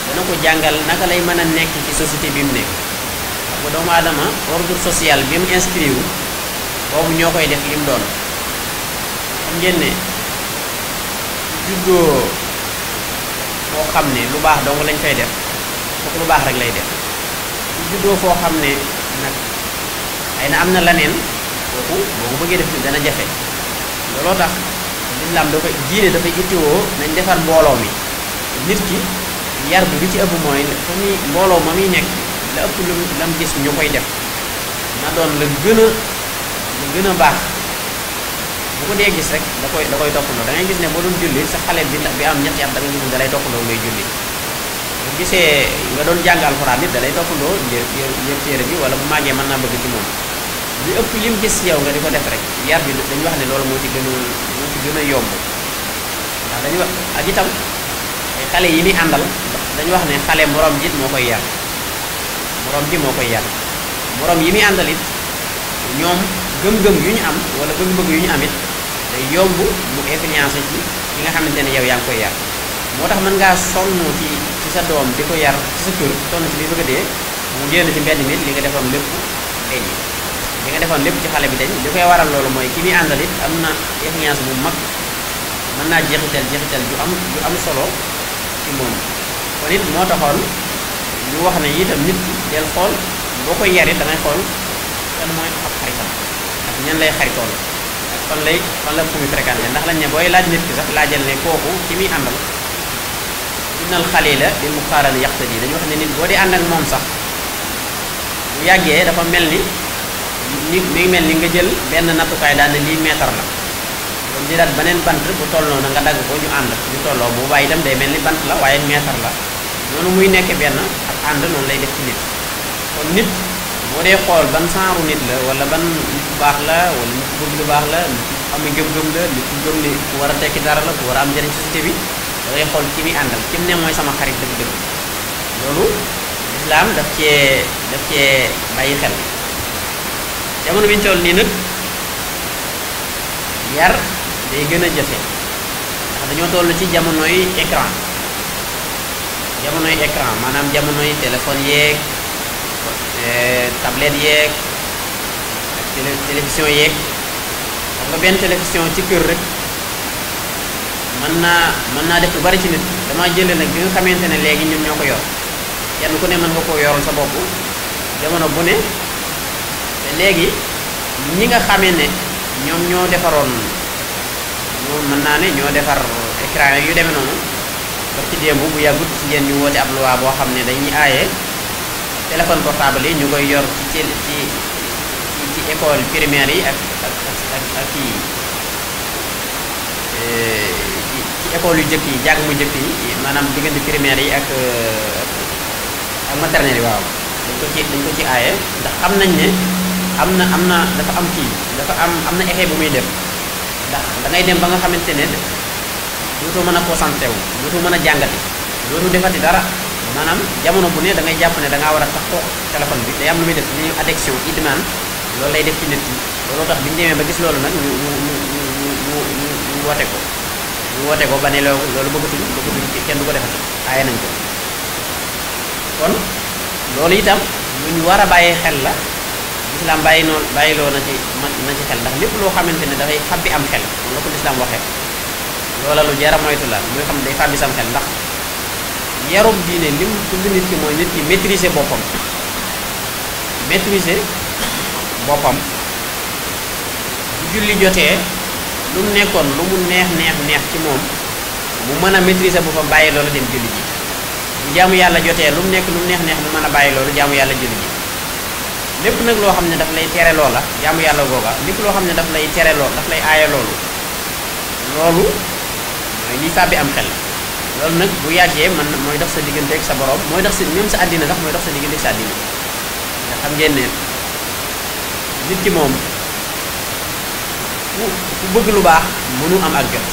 dana ko jàngal naka lay mën a nekk ci société bi mu nekk. xam nga doomu aadama ordre social bi mu inscrire boobu ñoo koy def li mu doon. xam ngeen ne juddoo foo xam ne lu baax dong lañ fay def kooku lu baax rek lay def juddoo foo xam ne nag xëy na am na leneen kooku boo ko bëggee def dana jafe. looloo tax lislaam da koy diine dafay ittiwoo nañ defar mbooloo mi nit ki yar bi li ci ëpp mooy fa muy mbooloo ma muy nekk la ëpp lu lam gis ñu koy def na doon la gën a baax. bu ko dee gis rek da koy toppandoo da ngay gis ne boo doon julli sa xale bi am ñetti at da nga gis ne da lay toppandoo ngay julli bu gisee nga doon jàng alxuraan nit da lay toppandoo yër téere bi wala bu màggee mën naa bëgg ci moom li ëpp lim gis yow nga di ko def rek yar bi dañu wax ne loolu moo ci gën a yomb ndax dañu wax ak itam ay xale yi muy àndal dañu wax ne xale morom ji moo koy yar morom yi muy àndal it ñoom gëm-gëm yu ñu am wala bëgg-bëgg yu ñu am it day yomb mu influencé ci ki nga xamante ne yow yaa ngi koy yar moo tax mën ngaa sonn ci sa doom di ko yar ci sa kër sonn ci bi bëgg a dee mu génn ci mbedd mi li nga defoon lépp dañ li nga defoon lépp ci xale bi dañ li koy waral loolu mooy ki muy àndal it am na influence bu mag mën naa jeexital ju am solo ci moom kon it moo taxoon ñu wax ne itam nit ki del xool boo koy yar it da ngay xool kan mooy ab xaritam ak ñan lay xaritool ak fan la fu muy fréquenté ndax lañ ne booy laaj nit ki sax laajal ne kooku ki muy àndal innal xalila bil muqaarani yaqtadi dañu wax ne nit boo di ànd ak moom sax bu yàggee dafa mel ni mi ngi mel ni nga jël benn nattukaay daal ne lii mètre la loolu di daat beneen bant bu toll noonu nga dagg ko ñu ànd ñu tolloo bu bàyyi itam day mel ni bant la waaye mètre la noonu muy nekk benn ak ànd noonu lay def ci nit kon nit boo dee xool ban saaru nit la wala ban nit bu baax la wala nit bu bëgg lu baax la nit ku am gëm-gëm la nit ku gëm ne ku war a tekki dara la ku war a am njëriñ société bi da ngay xool ki muy àndal kim ne mooy sama xarit dëgg-dëgg loolu islaam daf cee bàyyi xel jamono bi ñu toll nii nag yar day gën a jafe ndax dañoo toll ci jamonoy écran maanaam jamonoy téléphone yeeg tablette yeeg ak télévision yeeg xam nga benn télévision ci kër rek mën naa def lu bari ci nit dama jëlee nag bi nga xamante ne léegi ñun ñoo ko yor kenn ku ne mën nga koo yoral sa bopp jamono bu ne te léegi ñi nga xamee ne ñoom ñoo defaroon ñoom mën naa ne ñoo defar écran yu demee noonu ba ci démb bu yàggut ci yéen ñu woote ab loi boo xam ne dañuy aaye téléphone portable yi ñu koy yor ci école primaire yi ak ci école yu jëkk yi jàng mu jëkk yi maanaam diggante primaire yi ak maternelle yi waaw dañ ko ci aaye ndax xam nañ ne am na dafa am na effet bu muy def ndax da ngay dem ba nga xamante ne dootoo mën a concentré wu dootoo mën a jàngati dootoo defati dara maanaam jamono bu ne da ngay jàpp ne da ngaa war a taxoo téléphone bi day am lu muy def li ñuy addiction idman loolu lay def ci nit ki looloo tax bi ñu demee ba gis loolu nag ñu woote ko ba ne loolu bëggatuñ kenn du ko defati aaye nañ ko kon loolu itam lu ñu war a bàyyi xel la lislaam bàyyiloo na ci xel ndax lépp loo xamante ne dafay fabbi am xel moom la ko lislaam waxee loola lu jar a moytu la muy xam day fabbi sam xel ndax yarub diine lim tudd nit ki mooy nit ki maîtriser boppam bu julli jotee lu mu nekkoon lu mu neex ci moom mu mën a maîtriser boppam bàyyi loolu dem julli ji bu jaamu yàlla jotee lu mu neex mu mën a bàyyi loolu jaamu yàlla julli ji lépp nag loo xam ne daf lay tere loola jaamu yàlla googa lépp loo xam ne daf lay tere lool daf lay aaye loolu mooy li fàbbi am xel loolu nag bu yàggee mooy dox sa diggante ak sa borom mooy dox sa même sa àddina sax mooy dox sa diggante ak sa àddina nga xam ngeen ne nit ki moom ku bëgg lu baax mënu am ak jot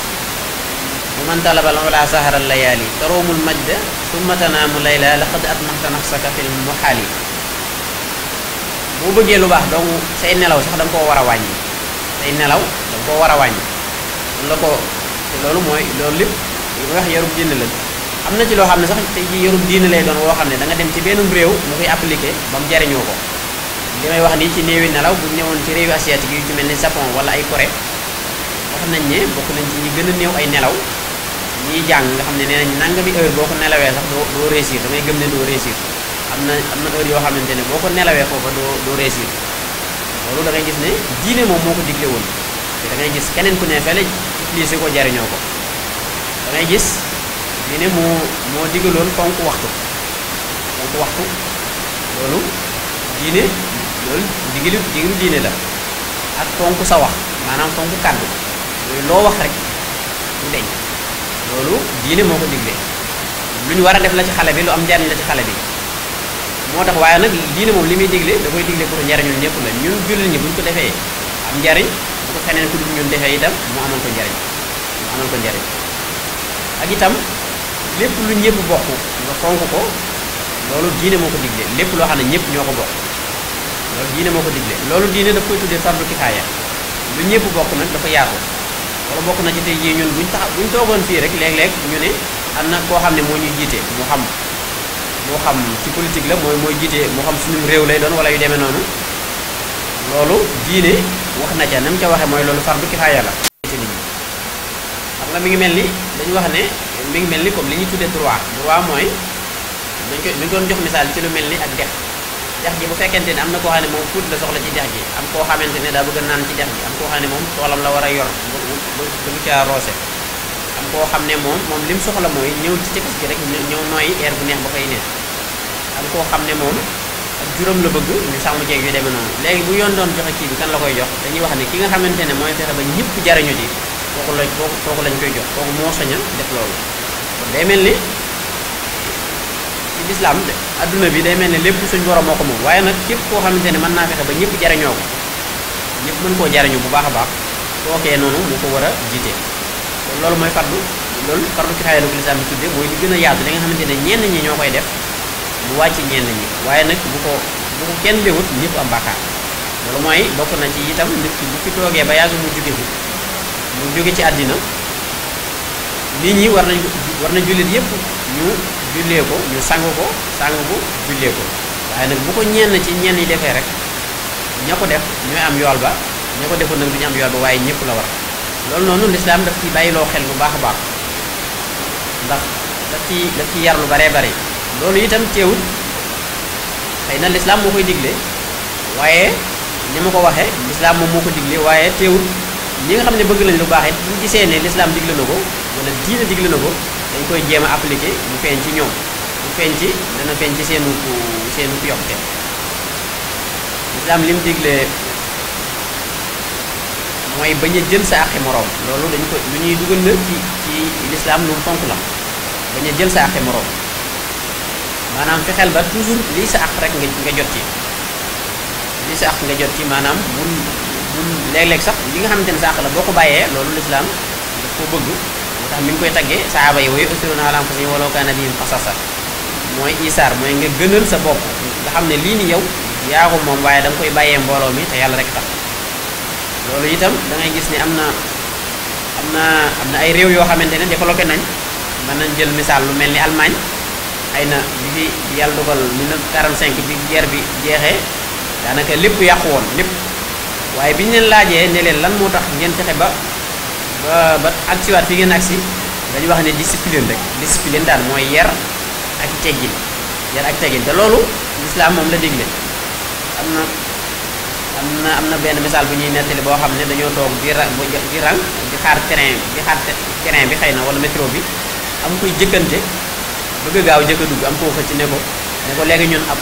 bu man talabal wala saharal layaali taroomul majda summa tanaamu layla laqad atmahta nafsaka fil muhaali boo bëggee lu baax donc say nelaw sax da nga koo war a wàññi say nelaw da nga koo war a wàññi la ko te loolu mooy loolu lépp li may wax yarub diine la am na ci loo xam ne sax tey jii yarub diine lay doon woo xam ne da nga dem ci benn réew mu koy appliqué ba mu jariñoo ko li may wax nii ci néewi nelaw bu ñëwoon ci réewi asiatique yu ci mel ni Japon wala ay Corée wax nañ ne bokk nañ ci ñi gën a néew ay nelaw ñiy jàng nga xam ne nee nañ nangami heure boo ko nelawee sax doo réussir da ngay gëm ne doo réussir am na heure yoo xamante ne boo ko nelawee foofa doo réussir loolu da ngay gis ne diine moom moo ko digle woon te da ngay gis keneen ku ne fele utilisé ko jariñoo ko da ngay gis diine moo digaloon fonk waxtu loolu diine loolu digalu diine la ak fonk sa wax maanaam fonk kàddu yooyu loo wax rek du deñ loolu diine moo ko digle lu ñu war a def la ci xale bi lu am njariñ la ci xale bi moo tax waaye nag diine moom li muy digle da koy digle pour njariñul ñëpp la ñun jullit ñi bu ñu ko defee am njariñ bu ko feneen ku dul ñun defee itam mu amal ko njariñ ak itam lépp lu ñëpp bokk nga fonk ko loolu diine moo ko digle lépp loo xam ne ñëpp ñoo ko bokk loolu diine moo ko digle loolu diine daf koy tuddee fardu kifaaya lu ñëpp bokk nag dafa yaatu wala bokk na ci tey jii ñun buñ toogoon fii rek léeg-léeg ñu ne am na koo xam ne moo ñuy jiite moo xam ci politique la mooy jiite moo xam suñu réew lay doon wala yu demee noonu loolu diine wax na ca nam ca waxee mooy loolu fardu kifaaya la ci nit ñi xam nga mi ngi mel ni dañu wax ne mi ngi mel ni comme li ñuy tuddee droit mooy dañ doon jox misaal ci lu mel ni ak dex ji bu fekkente ne am na koo xam ne moom fuut la soxla ci dex gi am koo xamante ne daa bëgg a naan ci dex gi am koo xam ne moom toolam la war a yor bëgg caa roose am koo xam ne moom lim soxla mooy ñëw ci tefes gi rek ñëw nooyi air bu neex ba fay neex am koo xam ne moom ak juróom la bëgg ñu sàmm jeeg yu demee noonu léegi bu yoon doon joxe kii bi kan la koy jox dañuy wax ne ki nga xamante ne mooy fexe ba ñëpp jariñu ji kooku lañ koy jox kooku moo sañ a def loolu kon day mel ni ci lislaam adduna bi day mel ni lépp suñ borom moo ko moom waaye nag képp koo xamante ne mën naa fexe ba ñëpp jariñoo ko ñëpp mën koo jariñu bu baax a baax kookee noonu moo ko war a jiite kon loolu mooy fardu kifaaya la ko lislaam bi tuddee mooy li gën a yaatu li nga xamante ne ñenn ñi ñoo koy def mu wàcc ñenn ñi waaye nag bu ko kenn déwut ñëpp am bàkkaar loolu mooy bokk na ci itam nit ki bu fi toogee ba yàgg mu jóge ci àddina nit ñi war na jullit yëpp ñu jullee ko ñu sang ko jullee ko waaye nag bu ko ñenn yi defee rek ña ko def ñooy am yool ba ña ko defoon nag du ñu am yool ba waaye ñëpp la war loolu noonu lislaam daf ci bàyyiloo xel bu baax a baax ndax daf ci yar lu baree bare loolu itam teewul xëy na lislaam moo koy digle waaye ni ma ko waxee lislaam moom moo ko digle waaye teewul ñi nga xam ne bëgg lañ lu baax it bu ñu gisee ne lislaam digle na ko wala diine digle na ko dañ koy jéem a appliqué mu feeñ ci ñoom dana feeñ ci seenu yokkute lislaam lim digle mooy bañ a jël sa àqi moroom loolu dañ ko lu ñuy dugal la ci lislaam lu mu fonk la bañ a jël sa àqi moroom maanaam fexeel ba toujours lii sa àq rek nga jot ci lii sa àq nga jot ci maanaam bul léeg-léeg sax li nga xamante ne sa àq la boo ko bàyyee loolu lislaam daf ko bëgg moo tax mi ngi koy taggee sahaaba yi wa yu'thiruuna alaa anfusihim walaw kaana bihim xasaasa mooy isaar mooy nga gënal sa bopp nga xam ne lii ni yow yaa ko moom waaye da nga koy bàyyee mbooloo mi te yàlla rek tax loolu itam da ngay gis ne am na ay réew yoo xamante ne développé nañ mën nañ jël misaal lu mel ni Allemagne ay na bi fi yàlla dogal 1945 bi guerre bi jeexee daanaka lépp yàqu woon lépp waaye bi ñu leen laajee ne leen lan moo tax ngeen fexe ba agsiwaat fi ngeen agsi dañu wax ne discipline daal mooy yar ak teggin te loolu lislaam moom la digle am na benn misaal bu ñuy nettali boo xam ne dañoo toog di rang di xaar train bi xëy na wala métro bi am koy jëkkante bëgg gaaw jëkk a dugg am koo xëcc ne ko léegi ñun ab